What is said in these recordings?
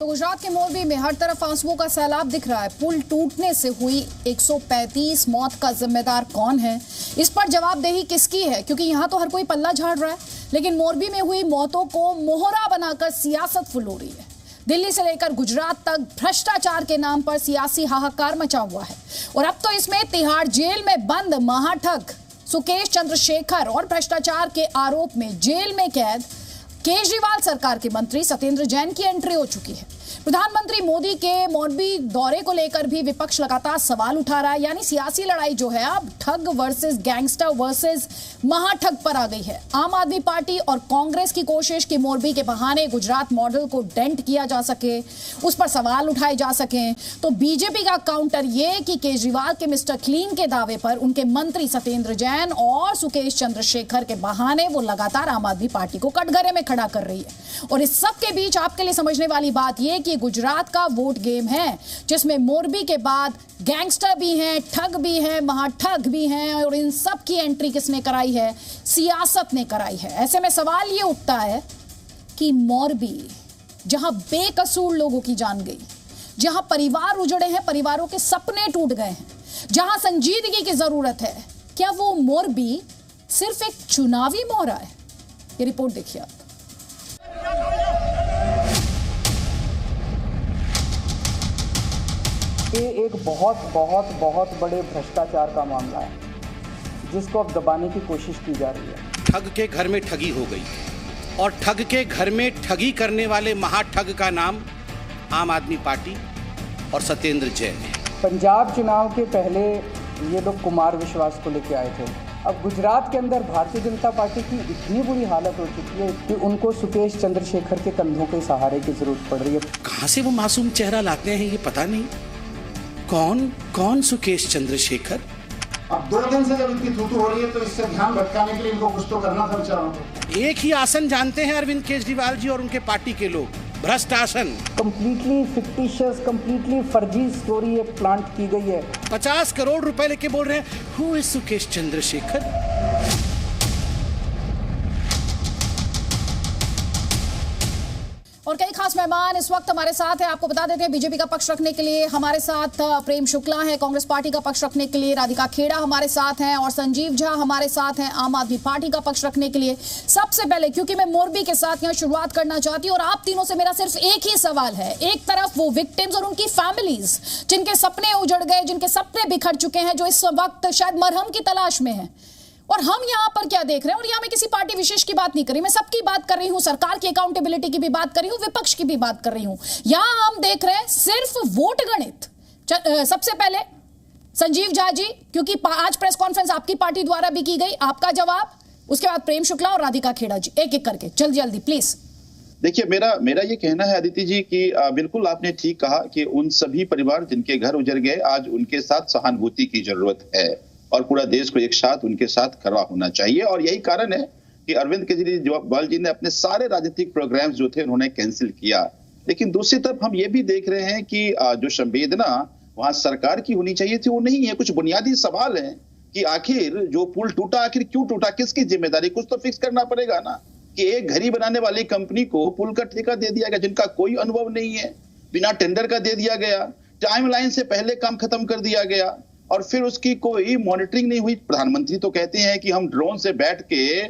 तो गुजरात के मोरबी में हर तरफ आंसुओं का सैलाब दिख रहा है। पुल टूटने से हुई 135 मौत का जिम्मेदार कौन है, इस पर जवाबदेही किसकी है? क्योंकि यहाँ तो हर कोई पल्ला झाड़ रहा है, लेकिन मोरबी में हुई मौतों को मोहरा बनाकर सियासत फुलो रही है। दिल्ली से लेकर गुजरात तक भ्रष्टाचार के नाम पर सियासी हाहाकार मचा हुआ है और अब तो इसमें तिहाड़ जेल में बंद महाठग सुकेश चंद्रशेखर और भ्रष्टाचार के आरोप में जेल में कैद केजरीवाल सरकार के मंत्री सत्येंद्र जैन की एंट्री हो चुकी है। प्रधानमंत्री मोदी के मोरबी दौरे को लेकर भी विपक्ष लगातार सवाल उठा रहा है। यानी सियासी लड़ाई जो है अब ठग वर्सेस गैंगस्टर वर्सेस महाठग पर आ गई है। आम आदमी पार्टी और कांग्रेस की कोशिश कि मोरबी के बहाने गुजरात मॉडल को डेंट किया जा सके, उस पर सवाल उठाए जा सके, तो बीजेपी का काउंटर ये कि केजरीवाल के मिस्टर क्लीन के दावे पर उनके मंत्री सत्येंद्र जैन और सुकेश चंद्रशेखर के बहाने वो लगातार आम आदमी पार्टी को कटघरे में खड़ा कर रही है। और इस सब के बीच आपके लिए समझने वाली बात यह कि गुजरात का वोट गेम है, जिसमें मोरबी के बाद गैंगस्टर भी हैं, ठग भी हैं, महाठग भी हैं, और इन सब की एंट्री किसने कराई है? सियासत ने कराई है। ऐसे में सवाल ये उठता है कि मोरबी, जहां बेकसूर लोगों की जान गई, जहां परिवार उजड़े हैं, परिवारों के सपने टूट गए हैं, जहां संजीदगी की जरूरत है, क्या वो मोरबी सिर्फ एक चुनावी मोहरा है? ये रिपोर्ट देखिए आप। ये एक बहुत बड़े भ्रष्टाचार का मामला है जिसको अब दबाने की कोशिश की जा रही है। ठग के घर में ठगी हो गई और ठग के घर में ठगी करने वाले महाठग का नाम आम आदमी पार्टी और सत्येंद्र जैन है। पंजाब चुनाव के पहले ये लोग कुमार विश्वास को लेके आए थे। अब गुजरात के अंदर भारतीय जनता पार्टी की इतनी बुरी हालत हो चुकी है कि उनको सुकेश चंद्रशेखर के कंधों के सहारे की जरूरत पड़ रही है। कहां से वो मासूम चेहरा लाते हैं ये पता नहीं। कौन सुकेश चंद्रशेखर? अब 2 दिन से जब इतनी थूथू हो रही है तो इससे ध्यान भटकाने के लिए इनको कुछ तो करना था बेचारों को। एक ही आसन जानते हैं अरविंद केजरीवाल जी और उनके पार्टी के लोग, भ्रष्ट आसन। कंप्लीटली फिक्टिशियस, कंप्लीटली फर्जी स्टोरी एक प्लांट की गई है। 50 करोड़ रुपए लेके बोल रहे हैं हु इज सुकेश चंद्रशेखर। और कई खास मेहमान इस वक्त हमारे साथ हैं। आपको बता देते हैं बीजेपी का पक्ष रखने के लिए हमारे साथ प्रेम शुक्ला है, कांग्रेस पार्टी का पक्ष रखने के लिए राधिका खेड़ा हमारे साथ हैं और संजीव झा हमारे साथ हैं आम आदमी पार्टी का पक्ष रखने के लिए। सबसे पहले क्योंकि मैं मोरबी के साथ यहाँ शुरुआत करना चाहती हूँ और आप तीनों से मेरा सिर्फ एक ही सवाल है। एक तरफ वो विक्टिम्स और उनकी फैमिलीज जिनके सपने उजड़ गए, जिनके सपने बिखर चुके हैं, जो इस वक्त शायद मरहम की तलाश में है, और हम यहाँ पर क्या देख रहे हैं? और यहाँ मैं किसी पार्टी विशेष की बात नहीं कर रही, मैं सबकी बात कर रही हूँ, सरकार की अकाउंटेबिलिटी की भी बात कर रही हूँ, विपक्ष की भी बात कर रही हूँ। यहाँ हम देख रहे हैं सिर्फ वोट गणित। सबसे पहले संजीव झा जी, क्योंकि आज प्रेस कॉन्फ्रेंस आपकी पार्टी द्वारा भी की गई, आपका जवाब, उसके बाद प्रेम शुक्ला और राधिका खेड़ा जी, एक एक करके जल्दी प्लीज। देखिए, मेरा ये कहना है अदिति जी कि बिल्कुल आपने ठीक कहा कि उन सभी परिवार जिनके घर उजड़ गए, आज उनके साथ सहानुभूति की जरूरत है और पूरा देश को एक साथ उनके साथ खड़ा होना चाहिए। और यही कारण है कि अरविंद केजरीवाल जी ने अपने सारे राजनीतिक प्रोग्राम्स जो थे उन्होंने कैंसिल किया। लेकिन दूसरी तरफ हम ये भी देख रहे हैं कि जो संवेदना वहां सरकार की होनी चाहिए थी वो नहीं है। कुछ बुनियादी सवाल हैं कि आखिर जो पुल टूटा, आखिर क्यों टूटा, किसकी जिम्मेदारी, कुछ तो फिक्स करना पड़ेगा ना। कि एक घड़ी बनाने वाली कंपनी को पुल का ठेका दे दिया गया जिनका कोई अनुभव नहीं है, बिना टेंडर का दे दिया गया, टाइमलाइन से पहले काम खत्म कर दिया गया और फिर उसकी कोई मॉनिटरिंग नहीं हुई। प्रधानमंत्री तो कहते हैं कि हम ड्रोन से बैठ के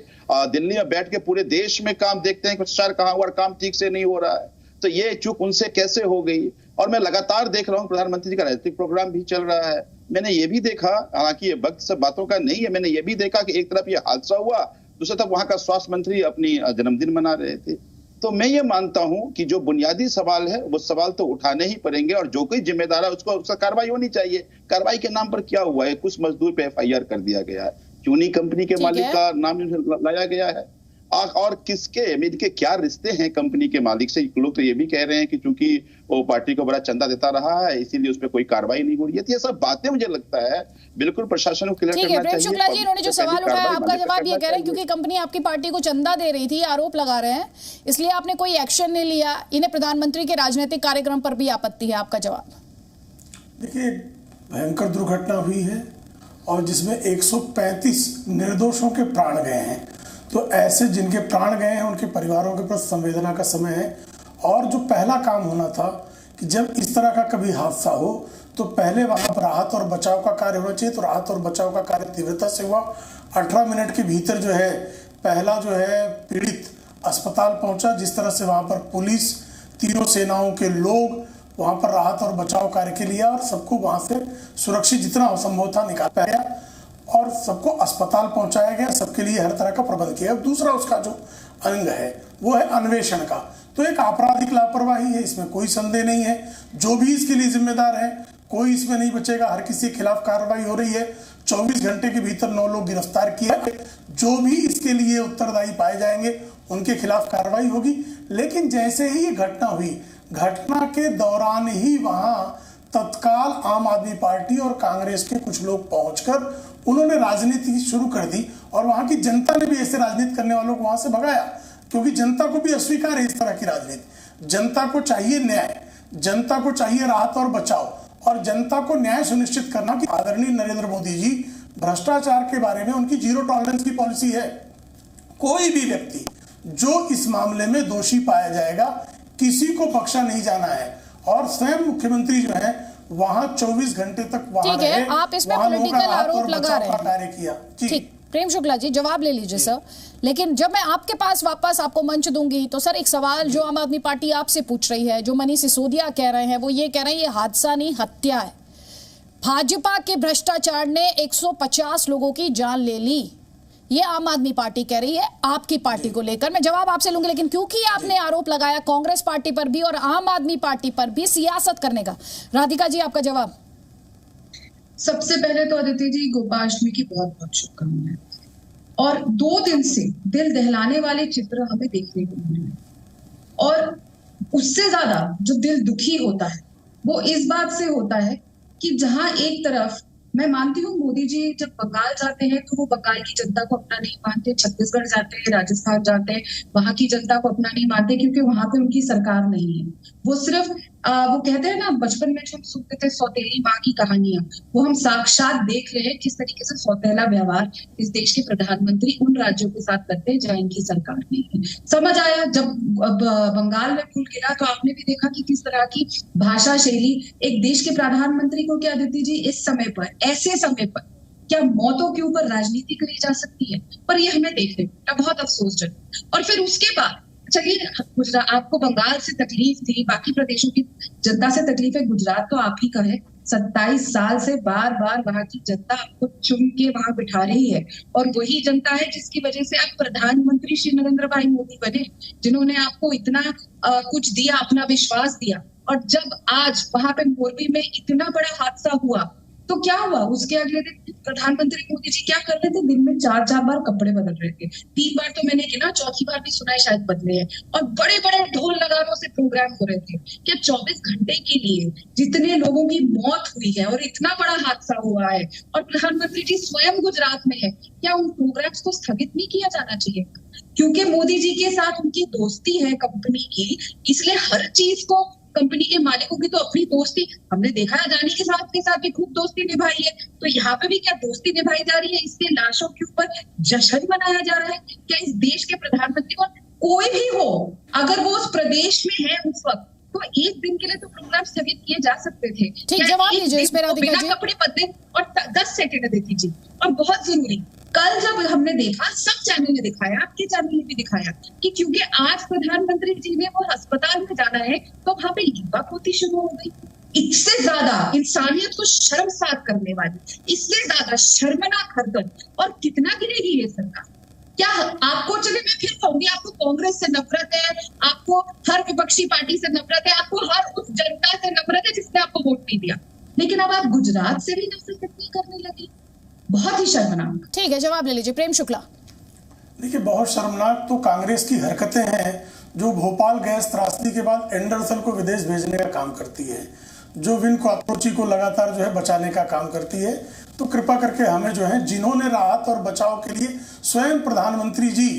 दिल्ली में बैठ के पूरे देश में काम देखते हैं कि भ्रष्टाचार कहाँ हुआ, काम ठीक से नहीं हो रहा है। तो ये चूक उनसे कैसे हो गई? और मैं लगातार देख रहा हूँ प्रधानमंत्री जी का राजनीतिक प्रोग्राम भी चल रहा है। मैंने ये भी देखा, हालांकि ये वक्त सब बातों का नहीं है, मैंने ये भी देखा कि एक तरफ ये हादसा हुआ, दूसरी तरफ वहां का स्वास्थ्य मंत्री अपनी जन्मदिन मना रहे थे। तो मैं ये मानता हूं कि जो बुनियादी सवाल है वो सवाल तो उठाने ही पड़ेंगे और जो कोई जिम्मेदार है उसका कार्रवाई होनी चाहिए। कार्रवाई के नाम पर क्या हुआ है? कुछ मजदूर पे FIR कर दिया गया है, चूनी कंपनी के मालिक का नाम लाया गया है और किसके इनके क्या रिश्ते हैं कंपनी के मालिक से। लोग तो ये भी कह रहे हैं कि चूंकि वो पार्टी को बड़ा चंदा देता रहा है इसीलिए उस पर कोई कार्रवाई नहीं हो रही है। तो ये सब बातें मुझे लगता है बिल्कुल प्रशासन को क्लियर करना चाहिए। शुक्ला जी, इन्होंने जो सवाल उठाया आपका जवाब ये कह रहे हैं क्योंकि कंपनी आपकी पार्टी को चंदा दे रही थी, आरोप लगा रहे हैं, इसलिए आपने कोई एक्शन नहीं लिया। इन्हें प्रधानमंत्री के राजनीतिक कार्यक्रम पर भी आपत्ति है, आपका जवाब? देखिए, भयंकर दुर्घटना हुई है और जिसमें 135 निर्दोषों के प्राण गए हैं। तो ऐसे जिनके प्राण गए हैं उनके परिवारों के प्रति संवेदना का समय है और जो पहला काम होना था कि जब इस तरह का कभी हादसा हो तो पहले वहां पर राहत और बचाव का कार्य होना चाहिए। तो राहत और बचाव का कार्य तीव्रता से हुआ। 18 मिनट के भीतर जो है पहला जो है पीड़ित अस्पताल पहुंचा। जिस तरह से वहां पर पुलिस, तीनों सेनाओं के लोग वहां पर राहत और बचाव कार्य के लिए और सबको वहां से सुरक्षित जितना संभव था निकाल पाया गया और सबको अस्पताल पहुंचाया गया। सबके लिए हर तरह का प्रबंध किया। दूसरा उसका जो अंग है वो है अन्वेषण का। तो एक आपराधिक लापरवाही है, इसमें कोई संदेह नहीं है। जो भी इसके लिए जिम्मेदार है कोई इसमें नहीं बचेगा। हर किसी के खिलाफ कार्रवाई हो रही है। 24 घंटे के भीतर 9 लोग गिरफ्तार किए। जो भी इसके लिए उत्तरदायी पाए जाएंगे उनके खिलाफ कार्रवाई होगी। लेकिन जैसे ही ये घटना हुई, घटना के दौरान ही वहां तत्काल आम आदमी पार्टी और कांग्रेस के कुछ लोग पहुंचकर उन्होंने राजनीति शुरू कर दी और वहां की जनता ने भी ऐसे राजनीति करने वालों को वहां से भगाया, क्योंकि जनता को भी अस्वीकार है इस तरह की राजनीति। जनता को चाहिए न्याय, जनता को चाहिए राहत और बचाव और जनता को न्याय सुनिश्चित करना कि आदरणीय नरेंद्र मोदी जी भ्रष्टाचार के बारे में उनकी जीरो टॉलरेंस की पॉलिसी है। कोई भी व्यक्ति जो इस मामले में दोषी पाया जाएगा किसी को बख्शा नहीं जाना है। और स्वयं मुख्यमंत्री जो है वहां 24 घंटे तक वहां ठीक है, आप इसमें पॉलिटिकल आरोप लगा रहे हैं। कार्य किया। ठीक, प्रेम शुक्ला जी जवाब ले लीजिए सर। लेकिन जब मैं आपके पास वापस आपको मंच दूंगी तो सर एक सवाल जो आम आदमी पार्टी आपसे पूछ रही है, जो मनीष सिसोदिया कह रहे हैं, वो ये कह रहे हैं ये हादसा नहीं हत्या है। भाजपा के भ्रष्टाचार ने 150 लोगों की जान ले ली, ये आम आदमी पार्टी कह रही है आपकी पार्टी को लेकर। मैं जवाब आपसे लूंगी, लेकिन क्योंकि आपने आरोप लगाया कांग्रेस पार्टी पर भी और आम आदमी पार्टी पर भी सियासत करने का, राधिका जी आपका जवाब। सबसे पहले तो अदिति जी गोपाष्टमी की बहुत बहुत शुभकामनाएं। और 2 दिन से दिल दहलाने वाले चित्र हमें देखने को मिल रहे हैं और उससे ज्यादा जो दिल दुखी होता है वो इस बात से होता है कि जहां एक तरफ मैं मानती हूँ मोदी जी जब बंगाल जाते हैं तो वो बंगाल की जनता को अपना नहीं मानते, छत्तीसगढ़ जाते हैं, राजस्थान जाते हैं, वहां की जनता को अपना नहीं मानते क्योंकि वहां पे उनकी सरकार नहीं है। वो सिर्फ वो कहते हैं ना बचपन में जो हम सुनते थे सौतेली माँ की कहानियां, वो हम साक्षात देख रहे हैं किस तरीके से सौतेला व्यवहार इस देश के प्रधानमंत्री उन राज्यों के साथ करते हैं जहाँ इनकी सरकार नहीं है। समझ आया जब बंगाल में पुल गिरा तो आपने भी देखा कि किस तरह की भाषा शैली एक देश के प्रधानमंत्री को, क्या अदिति जी इस समय पर, ऐसे समय पर क्या मौतों के ऊपर राजनीति करी जा सकती है? पर ये हमें देखने का बहुत अफसोसजनक। और फिर उसके बाद चलिए गुजरात, आपको बंगाल से तकलीफ थी, बाकी प्रदेशों की जनता से तकलीफ है, गुजरात तो आप ही का है। 27 साल से बार बार वहां की जनता आपको चुन के वहां बिठा रही है और वही जनता है जिसकी वजह से आप प्रधानमंत्री श्री नरेंद्र भाई मोदी बने, जिन्होंने आपको इतना कुछ दिया, अपना विश्वास दिया। और जब आज वहां पे मोरबी में इतना बड़ा हादसा हुआ तो क्या हुआ? उसके अगले दिन प्रधानमंत्री मोदी जी क्या कर रहे थे? दिन में 4 बार कपड़े बदल रहे थे। 3 बार तो मैंने गिना, चौथी बार भी सुना है शायद बदले हैं। और बड़े बड़े ढोल नगारों से प्रोग्राम हो रहे थे। क्या 24 घंटे के लिए जितने लोगों की मौत हुई है और इतना बड़ा हादसा हुआ है और प्रधानमंत्री जी स्वयं गुजरात में है, क्या उन प्रोग्राम्स को स्थगित नहीं किया जाना चाहिए? क्योंकि मोदी जी के साथ उनकी दोस्ती है कंपनी की, इसलिए हर चीज को कंपनी के मालिकों की तो अपनी दोस्ती हमने देखा है, अडानी के साथ भी खूब दोस्ती निभाई है, तो यहाँ पे भी क्या दोस्ती निभाई जा रही है? इसके लाशों के ऊपर जश्न मनाया जा रहा है? क्या इस देश के प्रधानमंत्री को कोई भी हो अगर वो उस प्रदेश में है उस वक्त तो एक दिन के लिए तो प्रोग्राम स्थगित किए जा सकते थे। ठीक, जवाब लीजिए इस पे राधिका जी। कपड़े बदले और 10 सेकंड देती जी। और बहुत जरूरी, कल जब हमने देखा, सब चैनल ने दिखाया, आपके चैनल ने भी दिखाया कि क्योंकि आज प्रधानमंत्री जी ने वो अस्पताल में जाना है तो वहां पे लिपा पोती शुरू हो गई। इससे ज्यादा इंसानियत को शर्मसार करने वाली, इससे ज्यादा शर्मनाक हरकत और कितना गिरेगी ये सरकार? क्या आपको, चले मैं फिर कहूंगी, आपको कांग्रेस से नफरत है, आपको हर विपक्षी पार्टी से नफरत है, आपको हर उस जनता से नफरत है जिसने आपको वोट नहीं दिया, लेकिन अब आप गुजरात से भी नफरत करने लगी। बहुत ही शर्मनाक। ठीक है, जवाब ले लीजिए प्रेम शुक्ला। देखिए, बहुत शर्मनाक तो कांग्रेस की हरकतें हैं जो भोपाल गैस त्रासदी के बाद एंडरसन को विदेश भेजने का काम करती है, जो विन कॉकरोची को लगातार जो है बचाने का काम करती है। तो कृपा करके हमें जो है, जिन्होंने राहत और बचाव के लिए स्वयं प्रधानमंत्री जी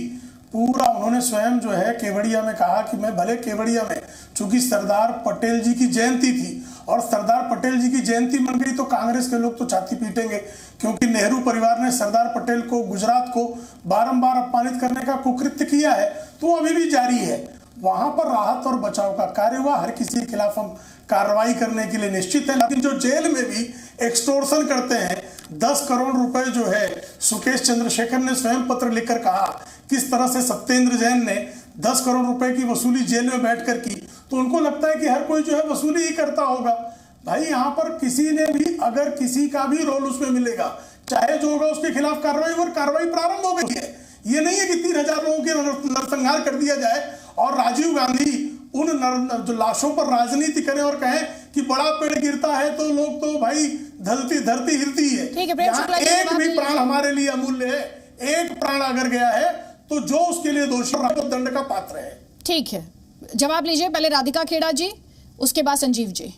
पूरा, उन्होंने स्वयं जो है केवड़िया में कहा कि मैं भले केवड़िया में, चूंकि सरदार पटेल जी की जयंती थी और सरदार पटेल जी की जयंती मन गई तो कांग्रेस के लोग तो छाती पीटेंगे, क्योंकि नेहरू परिवार ने सरदार पटेल को, गुजरात को बारंबार अपमानित करने का कुकृत्य किया है, तो अभी भी जारी है। वहां पर राहत और बचाव का कार्य हुआ। हर किसी के खिलाफ हम कार्रवाई करने के लिए निश्चित है, लेकिन जो जेल में भी एक्सटोर्शन करते हैं, 10 करोड़ रुपए जो है सुकेश चंद्रशेखर ने स्वयं पत्र लिखकर कहा किस तरह से सत्येंद्र जैन ने 10 करोड़ रुपए की वसूली जेल में बैठकर की, तो उनको लगता है कि हर कोई जो है वसूली ही करता होगा। भाई यहाँ पर किसी ने भी अगर किसी का भी रोल उसमें मिलेगा, चाहे जो होगा उसके खिलाफ कार्रवाई, और कार्रवाई प्रारंभ हो गई है। ये नहीं है कि 3000 लोगों के नरसंहार कर दिया जाए और राजीव गांधी उन जो लाशों पर राजनीति करें और कहें कि बड़ा पेड़ गिरता है तो लोग तो भाई धरती हिलती है। यहाँ एक भी प्राण हमारे लिए अमूल्य है। एक प्राण अगर गया है तो जो उसके लिए दोषी दंड का पात्र है। ठीक है, जवाब लीजिए पहले राधिका खेड़ा जी, उसके बाद संजीव जी।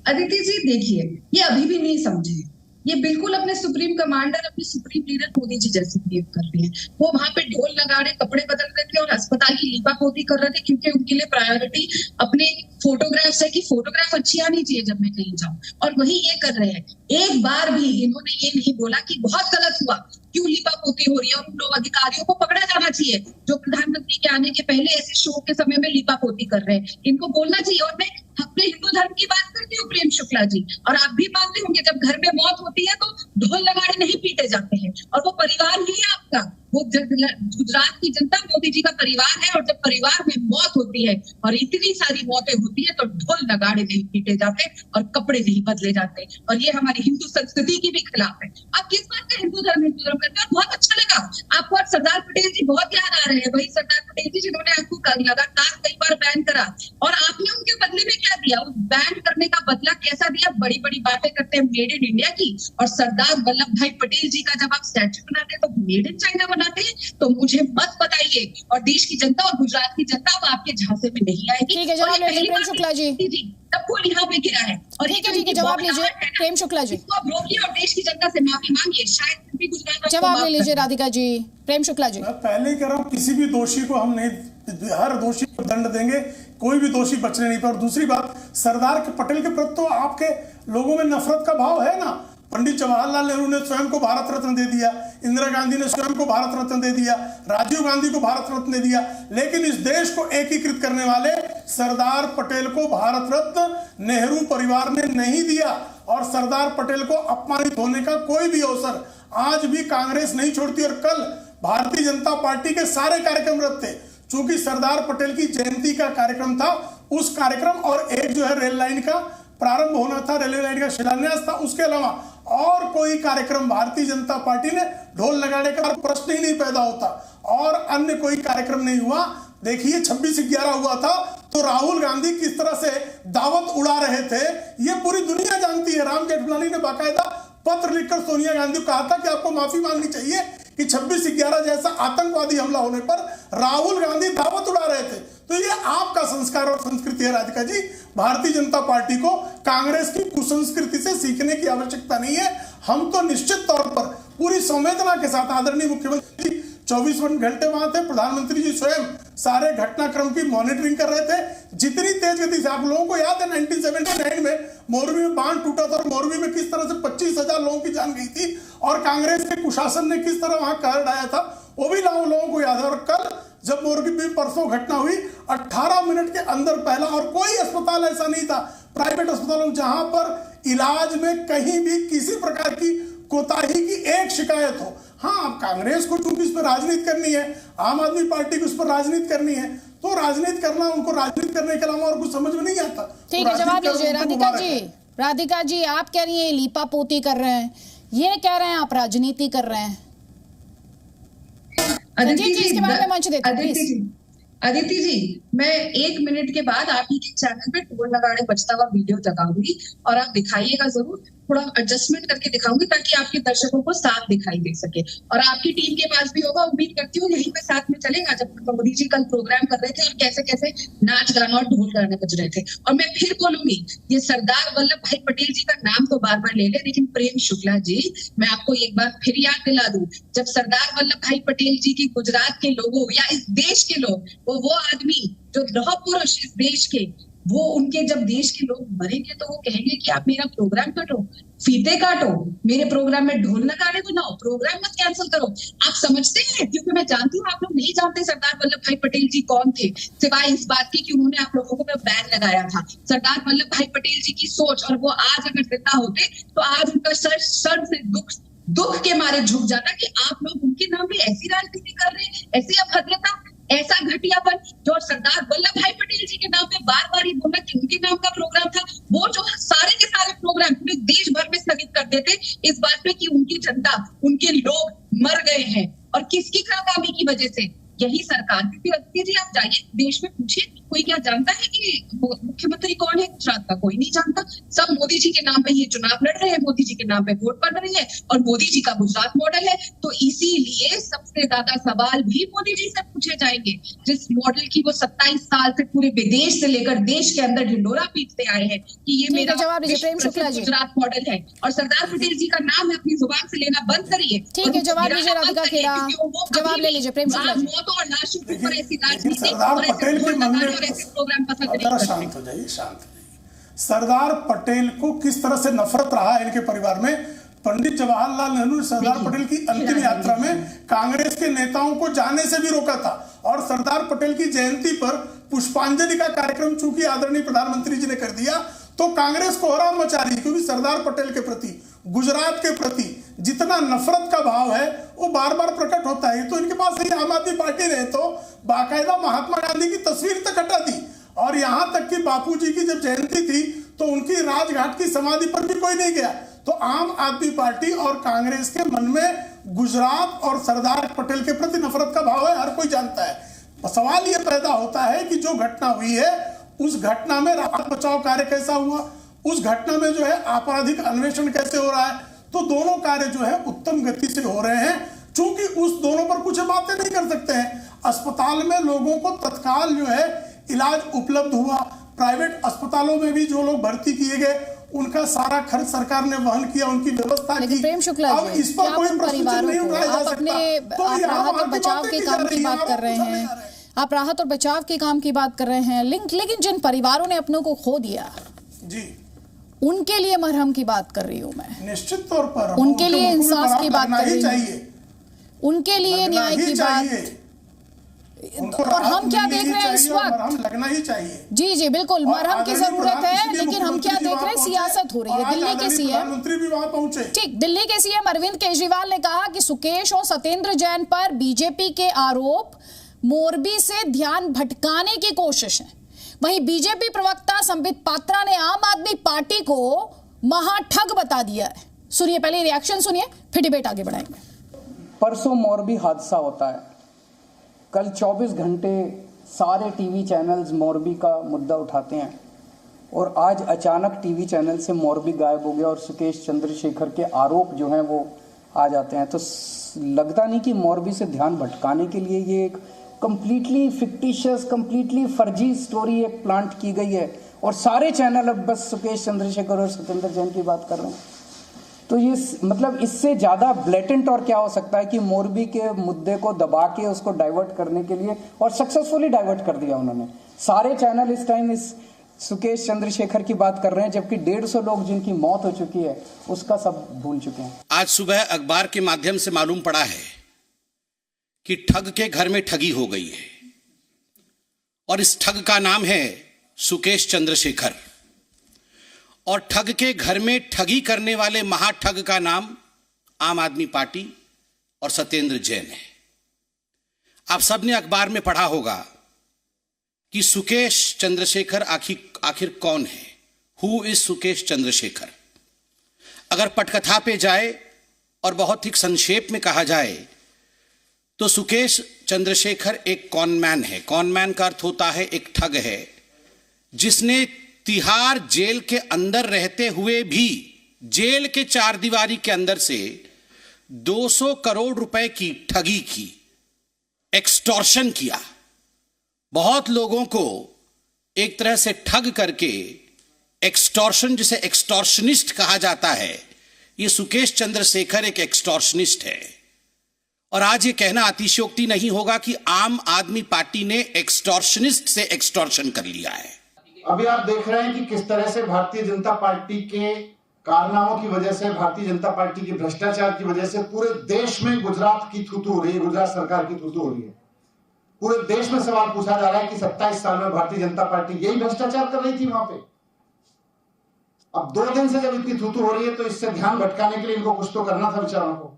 अदिति जी देखिए, ये अभी भी नहीं समझे, ये बिल्कुल अपने सुप्रीम कमांडर, अपने सुप्रीम लीडर मोदी जी जैसे बिहेव कर रहे हैं। वो वहां पे ढोल लगा रहे, कपड़े बदल रहे थे और अस्पताल की लीपापोती कर रहे थे, क्योंकि उनके लिए प्रायोरिटी अपने फोटोग्राफ्स है कि फोटोग्राफ अच्छी आनी चाहिए जब मैं कहीं जाऊं, और वही ये कर रहे हैं। एक बार भी इन्होंने ये नहीं बोला कि बहुत गलत हुआ, क्यों लीपापोती हो रही है, और उन लोग अधिकारियों को पकड़ा जाना चाहिए जो प्रधानमंत्री के आने के पहले ऐसे शो के समय में लीपापोती कर रहे हैं। इनको बोलना चाहिए। और मैं अपने हिंदू धर्म की बात करती हूँ प्रेम शुक्ला जी, और आप भी मानते होंगे जब घर में मौत होती है तो ढोल नगाड़े नहीं पीटे जाते हैं, और वो परिवार ही है आपका, वो गुजरात की जनता मोदी जी का परिवार है। और जब परिवार में मौत होती है और इतनी सारी मौतें होती है तो ढोल नगाड़े नहीं पीटे जाते और कपड़े नहीं बदले जाते, और ये हमारी हिंदू संस्कृति की भी खिलाफ है। आप किस बात का हिंदू धर्म करते हैं? बहुत अच्छा लगा आपको, और सरदार पटेल जी बहुत याद आ रहे हैं। वही सरदार पटेल जी जिन्होंने आपको लगातार कई बार बैन करा, और आपने उनके बदले में क्या दिया? उस बैन करने का बदला कैसा दिया? बड़ी बड़ी बातें करते हैं मेड इन इंडिया की, और सरदार वल्लभ भाई पटेल जी का जब आप स्टैचू बनाते हैं तो मेड इन चाइना बनाते हैं। तो मुझे मत बताइए, और देश की जनता और गुजरात की जनता अब आपके झांसे में नहीं आएगी। ठीक है, जवाब लीजिए प्रेम शुक्ला जी। सबको यहाँ पे गिरा है, और ठीक है, जवाब लीजिए प्रेम शुक्ला जी। इसको आप रोकिए और देश की जनता से माफी मांगिए, शायद भी गुजरात। जवाब ले लीजिए राधिका जी। प्रेम शुक्ला जी। मैं पहले ही कह रहा हूँ, किसी भी दोषी को हम नहीं, हर दोषी को दंड देंगे, कोई भी दोषी बचने नहीं पाए। और दूसरी बात, सरदार के पटेल के प्रति तो आपके लोगों में नफरत का भाव है ना। पंडित जवाहरलाल नेहरू ने स्वयं को भारत रत्न दे दिया, इंदिरा गांधी ने स्वयं को भारत रत्न दे दिया, राजीव गांधी को भारत रत्न दे दिया, लेकिन इस देश को एकीकृत करने वाले सरदार पटेल को भारत रत्न नेहरू परिवार ने नहीं दिया। और सरदार पटेल को अपमानित होने का कोई भी अवसर आज भी कांग्रेस नहीं छोड़ती। और कल भारतीय जनता पार्टी के सारे कार्यक्रम रद्द थे, चूंकि सरदार पटेल की जयंती का कार्यक्रम था। उस कार्यक्रम और एक जो है रेल लाइन का प्रारंभ होना था, रेलवे लाइन का शिलान्यास था, उसके अलावा और कोई कार्यक्रम भारतीय जनता पार्टी ने ढोल नगाड़े का प्रश्न ही नहीं पैदा होता, और अन्य कोई कार्यक्रम नहीं हुआ। देखिए 26/11 हुआ था तो राहुल गांधी किस तरह से दावत उड़ा रहे थे, ये पूरी दुनिया जानती है। राम जेठमलानी ने बाकायदा पत्र लिखकर सोनिया गांधी को कहा था कि आपको माफी मांगनी चाहिए कि 26/11 जैसा आतंकवादी हमला होने पर राहुल गांधी दावत उड़ा रहे थे। तो ये आपका संस्कार और संस्कृति है राधिका जी। भारतीय जनता पार्टी को कांग्रेस की कुसंस्कृति से सीखने की आवश्यकता नहीं है। हम तो निश्चित तौर पर पूरी संवेदना के साथ, आदरणीय मुख्यमंत्री 24 घंटे वहां थे, प्रधानमंत्री जी स्वयं सारे घटनाक्रम की मॉनिटरिंग कर रहे थे। जितनी तेज गति से, आप लोगों को याद है 1979 में मोरबी में बांध टूटा था, और मोरबी में किस तरह से 25,000 लोगों की जान गई थी, और कांग्रेस के कुशासन ने किस तरह वहां कहर ढाया था, वो भी लोगों को याद है। और कल जब मोरबी में परसों घटना हुई, 18 मिनट के अंदर पहला, और कोई अस्पताल ऐसा नहीं था प्राइवेट अस्पतालों जहां पर इलाज में कहीं भी किसी प्रकार की कोताही की एक शिकायत हो। हाँ, कांग्रेस को चूंकि इस पर राजनीति करनी है, आम आदमी पार्टी को इस पर राजनीति करनी है, तो राजनीति करना, उनको राजनीति करने के अलावा और कुछ समझ में नहीं आता। ठीक है, जवाब लीजिए राधिका जी। राधिका जी, आप कह रही है लीपा पोती कर रहे हैं, ये कह रहे हैं आप राजनीति कर रहे हैं। अदिति जी, इसके बारे में मंच देते हैं। अदिति जी, मैं 1 मिनट के बाद आप ही के चैनल पे ढोल नगाड़े बजता हुआ वीडियो लगाऊंगी, और आप दिखाइएगा जरूर। थोड़ा एडजस्टमेंट करके दिखाऊंगी ताकि आपके दर्शकों को साफ दिखाई दे सके, और आपकी टीम के पास भी होगा। उम्मीद करती हूँ यहीं पे साथ में चलेगा, जब मोदी जी कल प्रोग्राम कर रहे थे और कैसे कैसे नाच गाना और ढोल गाने बज रहे थे। और मैं फिर बोलूंगी, ये सरदार वल्लभ भाई पटेल जी का नाम तो बार बार ले ले, लेकिन प्रेम शुक्ला जी, मैं आपको एक बार फिर याद दिला दूं, जब सरदार वल्लभ भाई पटेल जी की गुजरात के लोगों या इस देश के लोग, वो आदमी जो लौह पुरुष इस देश के वो उनके जब देश के लोग मरेंगे तो वो कहेंगे कि आप मेरा प्रोग्राम काटो, फीते काटो, मेरे प्रोग्राम में ढोल नगाड़े बनाओ, प्रोग्राम मत कैंसिल करो। आप समझते हैं, क्योंकि मैं जानती हूँ आप लोग नहीं जानते सरदार वल्लभ भाई पटेल जी कौन थे, सिवाय इस बात की कि उन्होंने आप लोगों को बैन लगाया था। सरदार वल्लभ भाई पटेल जी की सोच, और वो आज अगर जिंदा होते तो आज उनका सर से दुख के मारे झुक जाता कि आप लोग उनके नाम पे ऐसी राजनीति कर रहे हैं, ऐसी अभद्रता, ऐसा घटियापन। जो सरदार वल्लभ भाई पटेल जी के नाम पे बार बार ये बोलना कि उनके नाम का प्रोग्राम था, वो जो सारे के सारे प्रोग्राम पूरे देश भर में स्थगित कर देते इस बात पे कि उनकी जनता, उनके लोग मर गए हैं। और किसकी नाकामी की वजह से? यही सरकार। क्योंकि अदिति जी आप जाइए देश में पूछिए, कोई क्या जानता है कि मुख्यमंत्री कौन है गुजरात का? कोई नहीं जानता। सब मोदी जी के नाम पे ये चुनाव लड़ रहे हैं, मोदी जी के नाम पे वोट पड़ रही है, और मोदी जी का गुजरात मॉडल है। तो इसीलिए सबसे ज्यादा सवाल भी मोदी जी से पूछे जाएंगे, जिस मॉडल की वो 27 साल से पूरे विदेश से लेकर देश के अंदर ढिंडोरा पीटते आए हैं कि ये मेरा गुजरात मॉडल है। और सरदार पटेल जी का नाम अपनी जुबान से लेना बंद करिए। ठीक है, जवाब लीजिए राधिका खेड़ा, जवाब ले लीजिए प्रेम शुक्ला जी। सरदार पटेल के मन में, शांत हो जाइए, शांत हो जाइए। सरदार पटेल को किस तरह से नफरत रहा है इनके परिवार में। पंडित जवाहरलाल नेहरू ने सरदार पटेल की अंतिम यात्रा में कांग्रेस के नेताओं को जाने से भी रोका था, और सरदार पटेल की जयंती पर पुष्पांजलि का कार्यक्रम चूंकि आदरणीय प्रधानमंत्री जी ने कर दिया तो कांग्रेस को और मचा रही, क्योंकि सरदार पटेल के प्रति, गुजरात के प्रति जितना नफरत का भाव है वो बार बार प्रकट होता है। तो इनके पास ही आम आदमी पार्टी ने तो बाकायदा महात्मा गांधी की तस्वीर तक हटा दी, और यहां तक कि बापूजी की जब जयंती थी तो उनकी राजघाट की समाधि पर भी कोई नहीं गया। तो आम आदमी पार्टी और कांग्रेस के मन में गुजरात और सरदार पटेल के प्रति नफरत का भाव है, हर कोई जानता है। सवाल यह पैदा होता है कि जो घटना हुई है उस घटना में राहत बचाव कार्य कैसा हुआ, उस घटना में जो है आपराधिक अन्वेषण कैसे हो रहा है। तो दोनों कार्य जो है उत्तम गति से हो रहे हैं, चूंकि उस दोनों पर कुछ बातें नहीं कर सकते हैं। अस्पताल में लोगों को तत्काल जो है इलाज उपलब्ध हुआ, प्राइवेट अस्पतालों में भी जो लोग भर्ती किए गए उनका सारा खर्च सरकार ने वहन किया, उनकी व्यवस्था की। प्रेम शुक्ला जी, अब इस पर कोई प्रश्न नहीं उठाया जा सकता। तो आप राहत और बचाव के काम की बात कर रहे हैं, आप राहत और बचाव के काम की बात कर रहे हैं, लेकिन जिन परिवारों ने अपनों को खो दिया जी, उनके लिए मरहम की बात कर रही हूँ मैं। निश्चित तौर पर उनके लिए इंसाफ की बात कर रही हूँ, उनके लिए न्याय की बात। और हम क्या देख रहे हैं इस वक्त? लगना ही चाहिए। जी जी बिल्कुल, मरहम की जरूरत है, लेकिन हम क्या देख रहे हैं? सियासत हो रही है। दिल्ली के सीएम, मंत्री भी वहां पहुंचे। ठीक, दिल्ली के सीएम अरविंद केजरीवाल ने कहा कि सुकेश और सत्येंद्र जैन पर बीजेपी के आरोप मोरबी से ध्यान भटकाने की कोशिश है। वहीं बीजेपी प्रवक्ता संबित पात्रा ने आम आदमी पार्टी को महाठग बता दिया है। सुनिए, पहले रिएक्शन सुनिए, फिर डिबेट आगे बढ़ाएंगे। परसों मोरबी हादसा होता है, कल 24 घंटे सारे टीवी चैनल्स मोरबी का मुद्दा उठाते हैं, और आज अचानक टीवी चैनल से मोरबी गायब हो गया और सुकेश चंद्रशेखर के आरोप जो हैं वो आ जाते हैं। तो लगता नहीं कि मोरबी से ध्यान भटकाने के लिए ये एक कंप्लीटली फिक्टिशियस, कंप्लीटली फर्जी स्टोरी एक प्लांट की गई है, और सारे चैनल अब बस सुकेश चंद्रशेखर और सत्येंद्र जैन की बात कर रहे हैं। तो ये मतलब इससे ज़्यादा ब्लेटेंट और क्या हो सकता है कि मोरबी के मुद्दे को दबा के उसको डाइवर्ट करने के लिए, और सक्सेसफुली डाइवर्ट कर दिया उन्होंने। सारे चैनल इस टाइम इस सुकेश चंद्रशेखर की बात कर रहे हैं, जबकि 150 लोग जिनकी मौत हो चुकी है उसका सब भूल चुके हैं। आज सुबह अखबार के माध्यम से मालूम पड़ा है कि ठग के घर में ठगी हो गई है, और इस ठग का नाम है सुकेश चंद्रशेखर, और ठग के घर में ठगी करने वाले महाठग का नाम आम आदमी पार्टी और सत्येंद्र जैन है। आप सबने अखबार में पढ़ा होगा कि सुकेश चंद्रशेखर आखिर कौन है, हु इज सुकेश चंद्रशेखर। अगर पटकथा पे जाए और बहुत ही संक्षेप में कहा जाए तो सुकेश चंद्रशेखर एक कॉनमैन है। कॉनमैन का अर्थ होता है एक ठग है, जिसने तिहाड़ जेल के अंदर रहते हुए भी जेल के चार दीवारी के अंदर से 200 करोड़ रुपए की ठगी की, एक्सटॉर्शन किया, बहुत लोगों को एक तरह से ठग करके एक्सटॉर्शन, जिसे एक्सटॉर्शनिस्ट कहा जाता है, ये सुकेश चंद्रशेखर एक एक्सटॉर्शनिस्ट है। और आज ये कहना अतिशयोक्ति नहीं होगा कि आम आदमी पार्टी ने एक्सटॉर्शनिस्ट से एक्सटॉर्शन कर लिया है। अभी आप देख रहे हैं कि किस तरह से भारतीय जनता पार्टी के कारनामों की वजह से, भारतीय जनता पार्टी की भ्रष्टाचार की वजह से पूरे देश में गुजरात की थूथू हो रही है, गुजरात सरकार की थूथू हो रही है। पूरे देश में सवाल पूछा जा रहा है कि 27 साल में भारतीय जनता पार्टी यही भ्रष्टाचार कर रही थी वहां पे। अब 2 दिन से जब इतनी थूथू हो रही है तो इससे ध्यान भटकाने के लिए इनको कुछ तो करना था बेचारों को।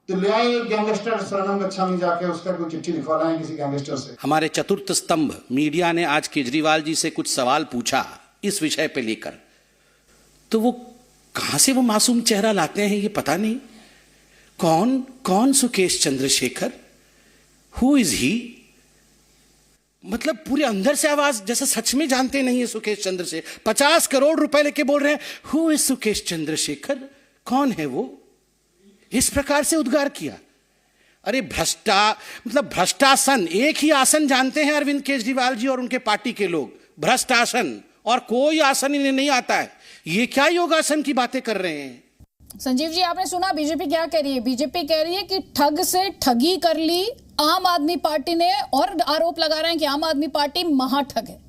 तो ले आए एक गैंगस्टर शरणम गच्छामी जाके उसका कोई चिट्ठी लिखवा रहे हैं किसी गैंगस्टर से। हमारे चतुर्थ स्तंभ मीडिया ने आज केजरीवाल जी से कुछ सवाल पूछा इस विषय पे लेकर, तो वो कहां से वो मासूम चेहरा लाते हैं ये पता नहीं। कौन Sukesh Chandrashekhar, who is he? मतलब पूरे अंदर से आवाज जैसे सच में जानते नहीं है सुकेश चंद्रशेखर। 50 करोड़ रुपए लेके बोल रहे हैं हु इज सुकेश चंद्रशेखर, कौन है वो? इस प्रकार से उद्गार किया। अरे भ्रष्टासन, एक ही आसन जानते हैं अरविंद केजरीवाल जी और उनके पार्टी के लोग, भ्रष्टासन, और कोई आसन इन्हें नहीं आता है। ये क्या योगासन की बातें कर रहे हैं? संजीव जी, आपने सुना बीजेपी क्या कह रही है? बीजेपी कह रही है कि ठग से ठगी कर ली आम आदमी पार्टी ने, और आरोप लगा रहे हैं कि आम आदमी पार्टी महाठग है।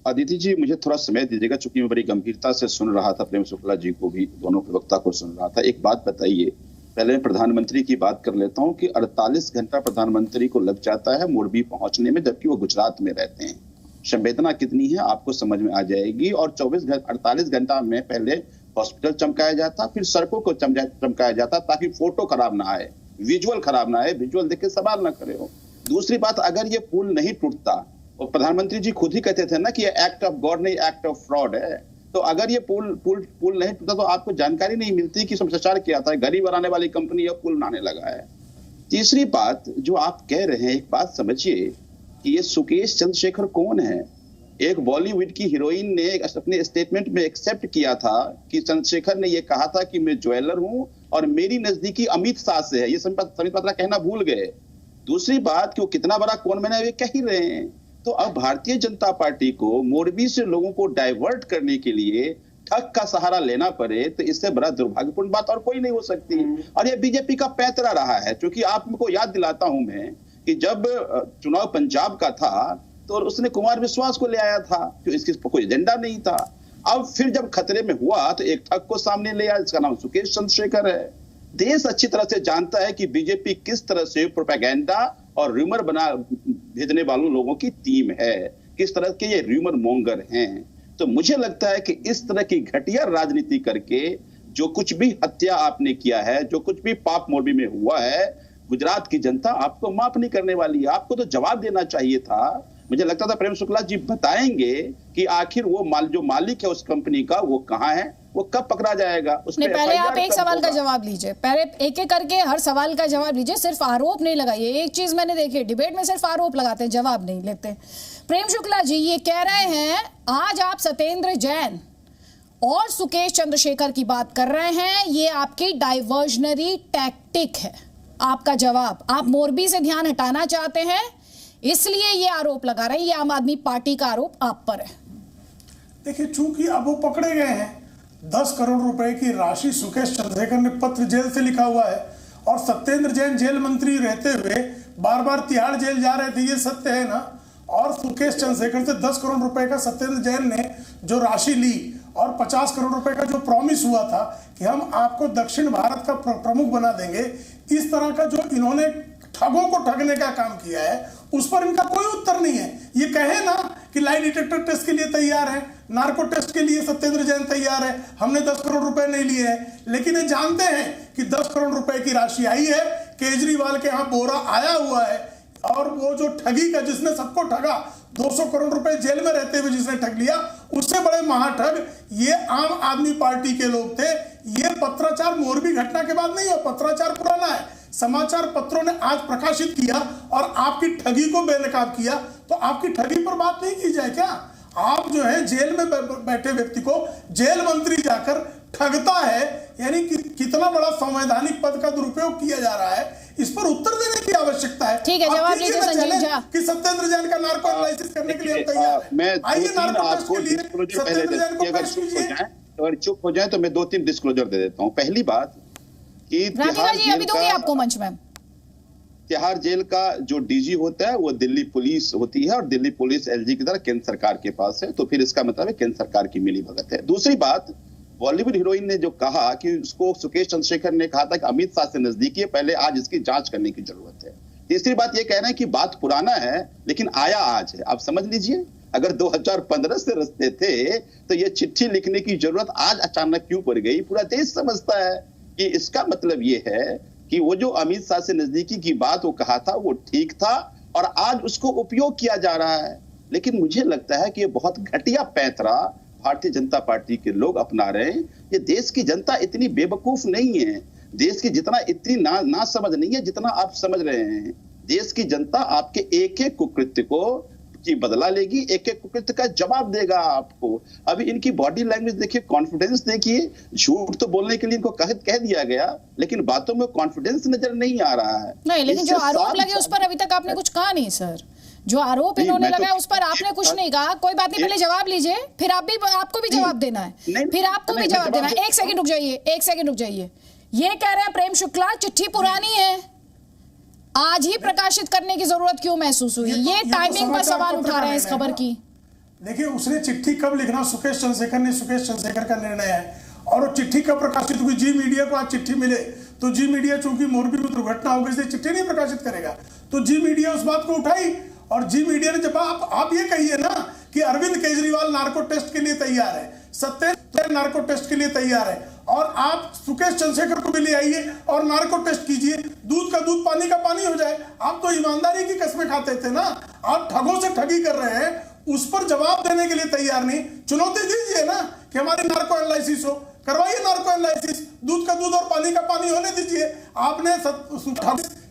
अदिति जी, मुझे थोड़ा समय दीजिएगा, चूंकि मैं बड़ी गंभीरता से सुन रहा था, प्रेम शुक्ला जी को भी, दोनों प्रवक्ता को सुन रहा था। एक बात बताइए, पहले मैं प्रधानमंत्री की बात कर लेता हूं कि 48 घंटा प्रधानमंत्री को लग जाता है मोरबी पहुंचने में, जबकि वो गुजरात में रहते हैं। संवेदना कितनी है आपको समझ में आ जाएगी। और 48 घंटा में पहले हॉस्पिटल चमकाया जाता, फिर सड़कों को चमकाया जाता ताकि फोटो खराब ना आए, विजुअल खराब ना आए, विजुअल देख के सवाल ना करे हो। दूसरी बात, अगर ये पुल नहीं टूटता, और प्रधानमंत्री जी खुद ही कहते थे ना कि ये एक्ट ऑफ गॉड नहीं एक्ट ऑफ फ्रॉड है, तो अगर ये पुल नहीं टूटा तो आपको जानकारी नहीं मिलती कि भ्रष्टाचार किया था, गाड़ी बनाने वाली कंपनी अब पुल बनाने लगा है। तीसरी बात जो आप कह रहे हैं, एक बात समझिए कि ये सुकेश चंद्रशेखर कौन है। एक बॉलीवुड की हीरोइन ने अपने स्टेटमेंट में एक्सेप्ट किया था कि चंद्रशेखर ने ये कहा था कि मैं ज्वेलर हूं और मेरी नजदीकी अमित शाह से है। ये समित पात्रा कहना भूल गए। दूसरी बात कि वो कितना बड़ा कौन मैंने वे कह ही रहे हैं। तो अब भारतीय जनता पार्टी को मोरबी से लोगों को डाइवर्ट करने के लिए ठग का सहारा लेना पड़े, तो इससे बड़ा दुर्भाग्यपूर्ण बात और कोई नहीं हो सकती। और ये बीजेपी का पैतरा रहा है, क्योंकि आपको याद दिलाता हूं मैं कि जब चुनाव पंजाब का था तो उसने कुमार विश्वास को ले आया था, जो इसकी कोई एजेंडा नहीं था। अब फिर जब खतरे में हुआ तो एक ठग को सामने ले आया, इसका नाम सुकेश चंद्रशेखर है। देश अच्छी तरह से जानता है कि बीजेपी किस तरह से प्रोपेगेंडा और रूमर भेजने वालों लोगों की टीम है, किस तरह के ये रूमर मोंगर हैं। तो मुझे लगता है कि इस तरह की घटिया राजनीति करके जो कुछ भी हत्या आपने किया है, जो कुछ भी पाप मोरबी में हुआ है, गुजरात की जनता आपको माफ नहीं करने वाली। आपको तो जवाब देना चाहिए था। मुझे लगता था प्रेम शुक्ला जी बताएंगे कि आखिर वो जो मालिक है उस कंपनी का वो कहाँ है, वो कब पकड़ा जाएगा। उसमें पहले आप एक सवाल का जवाब लीजिए, पहले एक एक करके हर सवाल का जवाब लीजिए, सिर्फ आरोप नहीं लगाइए। एक चीज मैंने देखी, डिबेट में सिर्फ आरोप लगाते हैं, जवाब नहीं लेते। प्रेम शुक्ला जी ये कह रहे हैं, आज आप सत्येंद्र जैन और सुकेश चंद्रशेखर की बात कर रहे हैं, ये आपकी डाइवर्जनरी टैक्टिक है। आपका जवाब, आप मोरबी से ध्यान हटाना चाहते हैं, इसलिए ये आरोप लगा रहे हैं। ये आम आदमी पार्टी का आरोप आप पर है। देखिए, चूंकि अब वो पकड़े गए हैं, 10 करोड़ रुपए की राशि सुकेश चंद्रशेखर ने पत्र जेल से लिखा हुआ है, और सत्येंद्र जैन जेल मंत्री रहते हुए बार बार तिहाड़ जेल जा रहे थे, ये सत्य है ना। और सुकेश चंद्रशेखर से 10 करोड़ रुपए का सत्येंद्र जैन ने जो राशि ली, और 50 करोड़ रुपए का जो प्रॉमिस हुआ था कि हम आपको दक्षिण भारत का प्रमुख बना देंगे, इस तरह का जो इन्होंने ठगों को ठगने का काम किया है, उस पर इनका कोई उत्तर नहीं है। ये कहे ना कि लाई डिटेक्टर टेस्ट के लिए तैयार है, नार्को टेस्ट के लिए सत्येंद्र जैन तैयार है, हमने 10 करोड़ रुपए नहीं लिए हैं, लेकिन ये जानते हैं कि 10 करोड़ रुपए की राशि आई है, केजरीवाल के यहाँ बोरा आया हुआ है, और वो जो ठगी का जिसने सबको ठगा, 200 करोड़ रुपए जेल में रहते हुए जिसने ठग लिया, उससे बड़े महाठग ये आम आदमी पार्टी के लोग थे। ये पत्राचार मोरबी घटना के बाद नहीं हो, पत्राचार पुराना है। समाचार पत्रों ने आज प्रकाशित किया और आपकी ठगी को बेनकाब किया, तो आपकी ठगी पर बात नहीं की जाए क्या? आप जो है जेल में बैठे व्यक्ति को जेल मंत्री जाकर ठगता है, यानी कि कितना बड़ा संवैधानिक पद का दुरुपयोग किया जा रहा है, इस पर उत्तर देने की आवश्यकता है। ठीक है, जवाब लीजिए संजीव झा। कि सत्येंद्र जैन का नार्को एनालिसिस करने के लिए हम तैयार हैं। आइए नार्को टेस्ट के लिए सत्येंद्र जैन को पेश कीजिए। अगर चुप हो जाए तो मैं 2-3 डिस्क्लोजर दे देता हूं। पहली बात कि राधिका जी अभी दूंगी आपको मंच में। तिहाड़ जेल का जो डीजी होता है वो दिल्ली पुलिस होती है और दिल्ली पुलिस एलजी की तरह केंद्र सरकार के पास है, तो फिर इसका मतलब है केंद्र सरकार की मिलीभगत है। दूसरी बात, बॉलीवुड हीरोइन ने जो कहा कि उसको सुकेश चंद्रशेखर ने कहा था कि अमित शाह से नजदीकी है, पहले आज इसकी जांच करने की जरूरत है। तीसरी बात ये कह रहे हैं कि बात पुराना है लेकिन आया आज है। आप समझ लीजिए, अगर 2015 से रस्ते थे तो ये चिट्ठी लिखने की जरूरत आज अचानक क्यों पड़ गई? पूरा देश समझता है कि इसका मतलब ये है कि वो जो अमित शाह से नजदीकी की बात वो कहा था वो ठीक था और आज उसको उपयोग किया जा रहा है। लेकिन मुझे लगता है कि ये बहुत घटिया पैंतरा भारतीय जनता पार्टी के लोग अपना रहे हैं। ये देश की जनता इतनी बेवकूफ नहीं है, देश की जितना इतनी ना समझ नहीं है जितना आप समझ रहे हैं। देश की जनता आपके एक एक कुकृत्य को की बदला लेगी, एक एक कुकृत्य का जवाब देगा आपको। अभी इनकी बॉडी लैंग्वेज देखिए, कॉन्फिडेंस देखिए। झूठ तो बोलने के लिए इनको कह दिया गया लेकिन बातों में कॉन्फिडेंस नजर नहीं आ रहा है। नहीं, लेकिन जो आरोप लगे उस पर अभी तक आपने कुछ कहा नहीं सर। जो आरोप इन्होंने लगाया उस पर आपने कुछ नहीं कहा। कोई बात नहीं, पहले जवाब लीजिए, फिर आपको भी जवाब देना है, फिर आपको भी जवाब देना है। एक सेकंड रुक जाइए। ये कह रहे हैं प्रेम शुक्ला चिट्ठी पुरानी है, आज ही प्रकाशित करने की जरूरत क्यों महसूस हुई? ये टाइमिंग पर सवाल उठा रहे हैं इस खबर की। देखिए, उसने चिट्ठी कब लिखना सुकेश चंद्रशेखर का निर्णय है और वो चिट्ठी कब प्रकाशित हुई। जी मीडिया को आज चिट्ठी मिले तो जी मीडिया चूंकि मोरबी में दुर्घटना हो गई इसलिए चिट्ठी नहीं प्रकाशित करेगा, तो जी मीडिया उस बात को उठाई और जी मीडिया ने जब आप ये कहिए ना कि अरविंद केजरीवाल नार्को टेस्ट के लिए तैयार है, सत्येंद्र नार्को टेस्ट के लिए तैयार है और आप सुकेश चंद्रशेखर को भी ले आइए और नार्को टेस्ट कीजिए, दूध का दूध पानी का पानी हो जाए। आप तो ईमानदारी की कस्में खाते थे ना, आप ठगों से ठगी कर रहे हैं, उस पर जवाब देने के लिए तैयार नहीं। चुनौती दीजिए ना कि हमारी नार्को एनालिसिस हो, करवाइए नार्को एनालिसिस, दूध का दूध और पानी का पानी होने दीजिए। आपने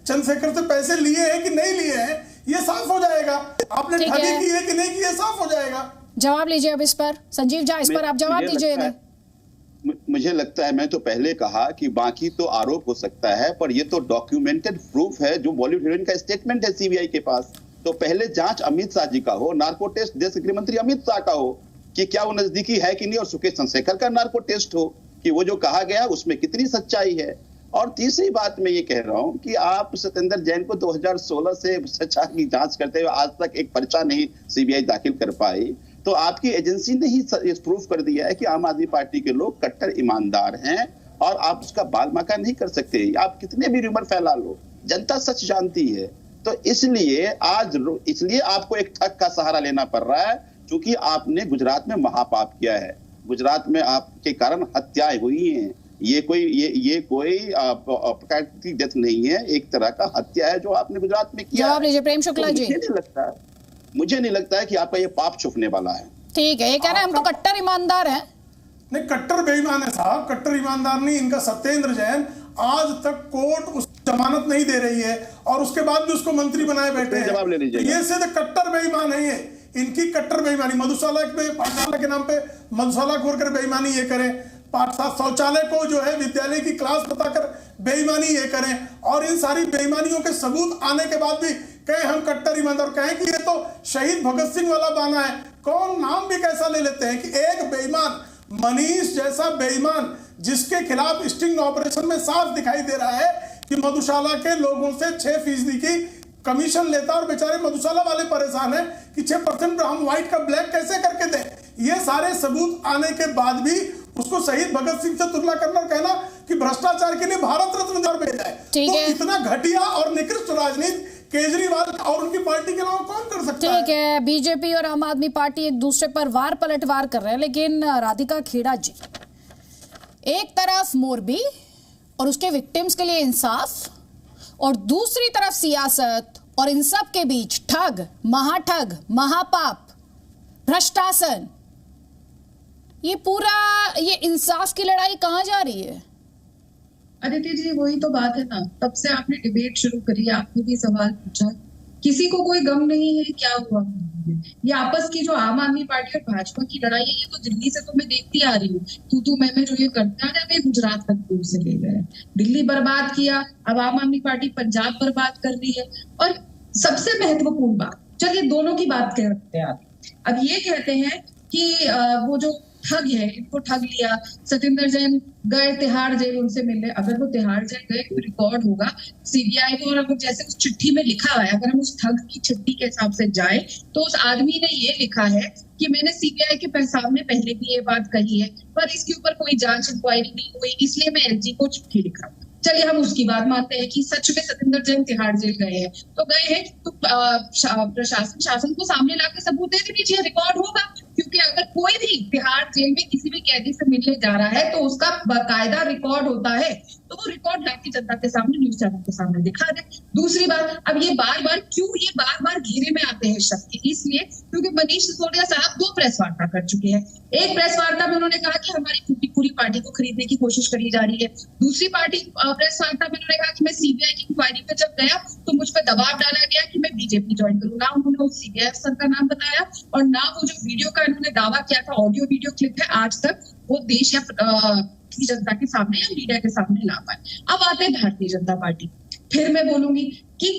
चंद्रशेखर से पैसे लिए हैं कि नहीं लिए हैं ये साफ हो जाएगा, आपने ठगी की है कि नहीं की है साफ हो जाएगा। जवाब लीजिए अब इस पर, संजीव झा इस पर आप जवाब दीजिए। मुझे लगता है, मैं तो पहले कहा कि बाकी तो आरोप हो सकता है पर ये तो डॉक्यूमेंटेड प्रूफ है, जो बॉलीवुड हीरोइन का स्टेटमेंट है सीबीआई के पास। तो पहले जांच अमित शाह जी का हो, नार्को टेस्ट देश के गृह मंत्री अमित शाह का हो कि क्या वो नजदीकी है कि नहीं, और सुकेश चंद्रशेखर का नार्को टेस्ट हो कि वो जो कहा गया उसमें कितनी सच्चाई है। और तीसरी बात मैं ये कह रहा हूं कि आप सत्येंद्र जैन को 2016 से सच्चाई की जांच करते हुए आज तक एक पर्चा नहीं सीबीआई दाखिल कर पाई, तो आपकी एजेंसी ने ही प्रूफ कर दिया है कि आम आदमी पार्टी के लोग कट्टर ईमानदार हैं और आप उसका बालमाका नहीं कर सकते। आप कितने भी रूमर फैला लो, जनता सच जानती है। तो इसलिए आपको एक ठग का सहारा लेना पड़ रहा है, क्योंकि आपने गुजरात में महापाप किया है। गुजरात में आपके कारण हत्याएं हुई हैं। ये कोई प्राकृतिक डेथ नहीं है, एक तरह का हत्या है जो आपने गुजरात में किया। जवाब लीजिए प्रेम शुक्ला जी। मुझे नहीं लगता है कि आपका ये पाप छुपने वाला है। ठीक है, ये कह रहे हैं हम तो कट्टर ईमानदार हैं। नहीं, कट्टर बेईमान है साहब, कट्टर ईमानदार नहीं। इनका सत्येंद्र जैन आज तक कोर्ट उस जमानत नहीं दे रही है और उसके बाद भी उसको मंत्री बनाए बैठे हैं। जवाब ले लीजिए। ये सिर्फ कट्टर बेईमान है, ये इनकी कट्टर बेईमानी। मधुशाला पाठशाला के नाम पे मधुशाला खोल कर बेईमानी ये करें, शौचालय को जो है विद्यालय की क्लास बताकर बेईमानी ये करें, और इन सारी बेईमानियों के सबूत आने के बाद भी कहें हम कट्टर ईमानदार, कहें कि ये तो शहीद भगत सिंह वाला बाना है। कौन नाम भी कैसा ले लेते हैं कि एक बेईमान, मनीष जैसा बेईमान जिसके खिलाफ स्टिंग ऑपरेशन में साफ दिखाई दे रहा है कि मधुशाला के लोगों से 6% की कमीशन लेता और बेचारे मधुशाला वाले परेशान हैं कि 6% हम व्हाइट का ब्लैक कैसे करके दें। ये सारे सबूत आने के बाद भी उसको शहीद भगत सिंह से तुलना करना और कहना कि भ्रष्टाचार के लिए भारत रत्न दर भेजा है, तो इतना घटिया और निकृष्ट राजनीति केजरीवाल और उनकी पार्टी के अलावा कौन कर सकता है? ठीक है, बीजेपी और आम आदमी पार्टी एक दूसरे पर वार पलटवार कर रहे हैं, लेकिन राधिका खेड़ा जी, एक तरफ मोरबी और उसके विक्टिम्स के लिए इंसाफ और दूसरी तरफ सियासत, और इन सब के बीच ठग, महाठग, महापाप, भ्रष्टासन, ये इंसाफ की लड़ाई कहां जा रही है? अदिति जी, वही तो बात है ना, तब से आपने डिबेट शुरू करी, आपने भी सवाल पूछा, किसी को कोई गम नहीं है क्या हुआ। ये आपस की जो आम आदमी पार्टी और भाजपा की लड़ाई है, ये तो दिल्ली से तो मैं देखती आ रही हूँ। तू मैं जो ये करता है ना, गुजरात तक दूर से ले गए, दिल्ली बर्बाद किया, अब आम आदमी पार्टी पंजाब बर्बाद कर रही है। और सबसे महत्वपूर्ण बात, चलिए दोनों की बात करते हैं। अब ये कहते हैं कि वो जो ठग है, इनको ठग लिया। सतिंदर जैन गए तिहाड़ जेल उनसे मिलने, अगर वो तिहाड़ जेल गए तो रिकॉर्ड होगा सीबीआई को, और अगर जैसे उस चिट्ठी में लिखा हुआ है, अगर हम उस ठग की चिट्ठी के हिसाब से जाए तो उस आदमी ने ये लिखा है कि मैंने सीबीआई के सामने पहले भी ये बात कही है, पर इसके ऊपर कोई जांच इंक्वायरी नहीं हुई, इसलिए मैं एलजी को चिट्ठी लिखा। चलिए हम उसकी बात मानते हैं कि सच में सतिंदर जैन तिहाड़ जेल गए हैं, तो गए हैं तो प्रशासन शासन को सामने लाके सबूत दे दीजिए, रिकॉर्ड होगा। क्योंकि अगर कोई भी तिहाड़ जेल में किसी भी कैदी से मिलने जा रहा है तो उसका बाकायदा रिकॉर्ड होता है, तो वो रिकॉर्ड लाके जनता के सामने, न्यूज चैनल के सामने दिखा दे। दूसरी बात, अब ये बार बार घेरे में आते हैं शक के, इसलिए क्योंकि मनीष सिसोदिया साहब 2 प्रेस वार्ता कर चुके हैं। एक प्रेस वार्ता में उन्होंने कहा कि हमारी पूरी पार्टी को खरीदने की कोशिश करी जा रही है। दूसरी प्रेस वार्ता में उन्होंने कहा कि मैं सीबीआई की इंक्वायरी पे जब गया तो मुझ पर दबाव डाला गया कि मैं बीजेपी ज्वाइन करूँ। ना उन्होंने उस सीबीआई अफसर का नाम बताया और ना वो जो वीडियो का उन्होंने दावा किया था, ऑडियो वीडियो क्लिप है, आज तक वो देश या जनता के सामने या मीडिया के सामने ला पाए। अब आते हैं भारतीय जनता पार्टी। फिर मैं बोलूंगी कि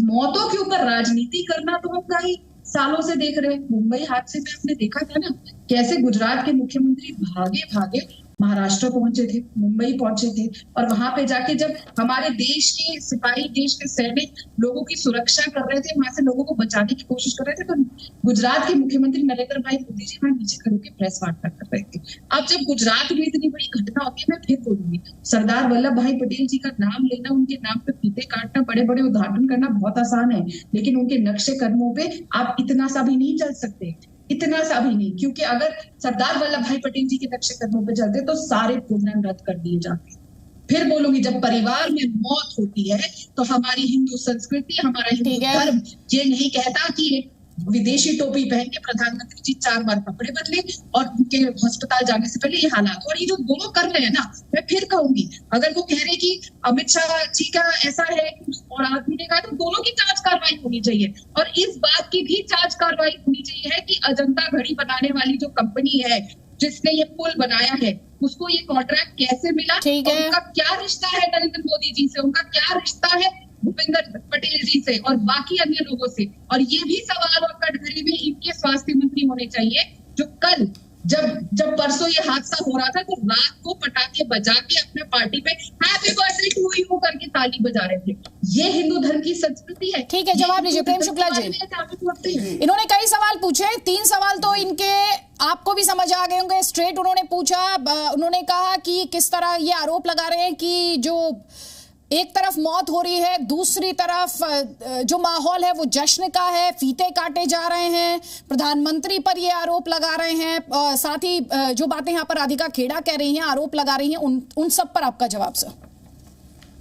मौतों के ऊपर राजनीति करना तो हम कई सालों से देख रहे हैं। मुंबई हादसे में आपने देखा था ना कैसे गुजरात के मुख्यमंत्री भागे भागे महाराष्ट्र पहुंचे थे, मुंबई पहुंचे थे, और वहां पे जाके जब हमारे देश के सिपाही, देश के सैनिक लोगों की सुरक्षा कर रहे थे, वहां से लोगों को बचाने की कोशिश कर रहे थे, तो गुजरात के मुख्यमंत्री नरेंद्र भाई मोदी जी वहां नीचे खड़े होकर प्रेस वार्ता कर रहे थे। अब जब गुजरात में इतनी बड़ी घटना होती है, मैं फिर बोलूंगी, सरदार वल्लभ भाई पटेल जी का नाम लेना, उनके नाम पे फीते काटना, बड़े बड़े उद्घाटन करना बहुत आसान है, लेकिन उनके नक्शे कदमों पे आप इतना सा भी नहीं चल सकते, इतना सा भी नहीं। क्योंकि अगर सरदार वल्लभ भाई पटेल जी के नक्शे कदमों पे चलते तो सारे प्रोग्राम रद्द कर दिए जाते। फिर बोलूंगी, जब परिवार में मौत होती है तो हमारी हिंदू संस्कृति, हमारा हिंदू धर्म ये नहीं कहता कि विदेशी टोपी पहन के प्रधानमंत्री जी 4 बार कपड़े बदले और उनके अस्पताल जाने से पहले ये हालात। और ये जो दोनों कर रहे हैं ना, मैं फिर कहूंगी, अगर वो कह रहे कि अमित शाह जी का ऐसा है और आदमी ने कहा, तो दोनों की जांच कार्रवाई होनी चाहिए। और इस बात की भी जांच कार्रवाई होनी चाहिए है कि अजंता घड़ी बनाने वाली जो कंपनी है जिसने ये पुल बनाया है, उसको ये कॉन्ट्रैक्ट कैसे मिला, उनका क्या रिश्ता है नरेंद्र मोदी जी से, उनका क्या रिश्ता है भूपेंद्र पटेल जी से और बाकी अन्य लोगों से। और ये भी सवाल और कटघरे में इनके स्वास्थ्य मंत्री होने चाहिए, जो कल जब परसों ये हादसा हो रहा था तो रात को पटाखे बजा के अपने पार्टी पे हैप्पी बर्थडे टू यू करके ताली बजा रहे थे। ये हिंदू धर्म की संस्कृति है। ठीक है, जवाब लीजिए प्रेम शुक्ला जी। इन्होंने कई सवाल पूछे, 3 सवाल तो इनके आपको भी समझ आ गए होंगे। स्ट्रेट उन्होंने पूछा, उन्होंने कहा कि किस तरह ये आरोप लगा रहे हैं कि जो एक तरफ मौत हो रही है, दूसरी तरफ जो माहौल है वो जश्न का है, फीते काटे जा रहे हैं, प्रधानमंत्री पर ये आरोप लगा रहे हैं, साथ ही जो बातें यहाँ पर राधिका खेड़ा कह रही हैं, आरोप लगा रही हैं, उन सब पर आपका जवाब सर।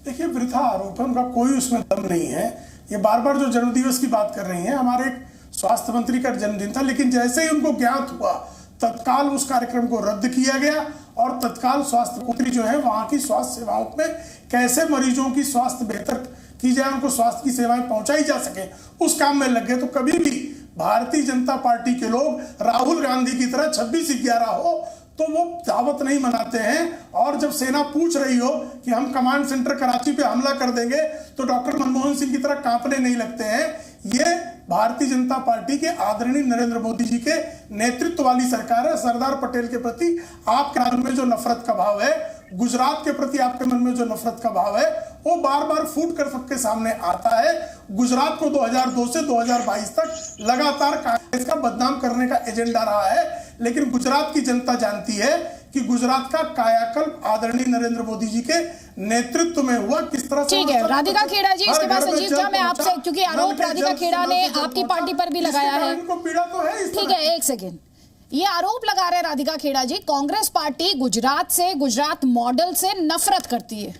देखिए, वृथा आरोप है, उनका कोई उसमें दम नहीं है। ये बार बार जो जन्मदिवस की बात कर रही हैं, हमारे स्वास्थ्य मंत्री का जन्मदिन था, लेकिन जैसे ही उनको ज्ञात हुआ तत्काल उस कार्यक्रम को रद्द किया गया और तत्काल स्वास्थ्य मंत्री जो है वहां की स्वास्थ्य सेवाओं में कैसे मरीजों की स्वास्थ्य बेहतर की जाए, उनको स्वास्थ्य की सेवाएं पहुंचाई जा सके, उस काम में लग गए। तो कभी भी भारतीय जनता पार्टी के लोग राहुल गांधी की तरह 26/11 हो तो वो दावत नहीं मनाते हैं, और जब सेना पूछ रही हो कि हम कमांड सेंटर कराची पे हमला कर देंगे तो डॉक्टर मनमोहन सिंह की तरह कांपने नहीं लगते हैं। ये भारतीय जनता पार्टी के आदरणीय नरेंद्र मोदी जी के नेतृत्व वाली सरकार है। सरदार पटेल के प्रति आपके मन में जो नफरत का भाव है, गुजरात के प्रति आपके मन में जो नफरत का भाव है, वो बार बार फूट कर सबके सामने आता है। गुजरात को 2002 से 2022 तक लगातार कांग्रेस का बदनाम करने का एजेंडा रहा है, लेकिन गुजरात की जनता जानती है कि गुजरात का कायाकल्प आदरणीय नरेंद्र मोदी जी के नेतृत्व में हुआ किस तरह से। ठीक है, राधिका खेड़ा जी, इसके बाद संजीव झा, मैं आपसे, क्योंकि आरोप राधिका खेड़ा ने आपकी पार्टी पर भी लगाया है। इनको पीड़ा तो है। ठीक है, एक सेकेंड, ये आरोप लगा रहे राधिका खेड़ा जी, कांग्रेस पार्टी गुजरात से, गुजरात मॉडल से नफरत करती है।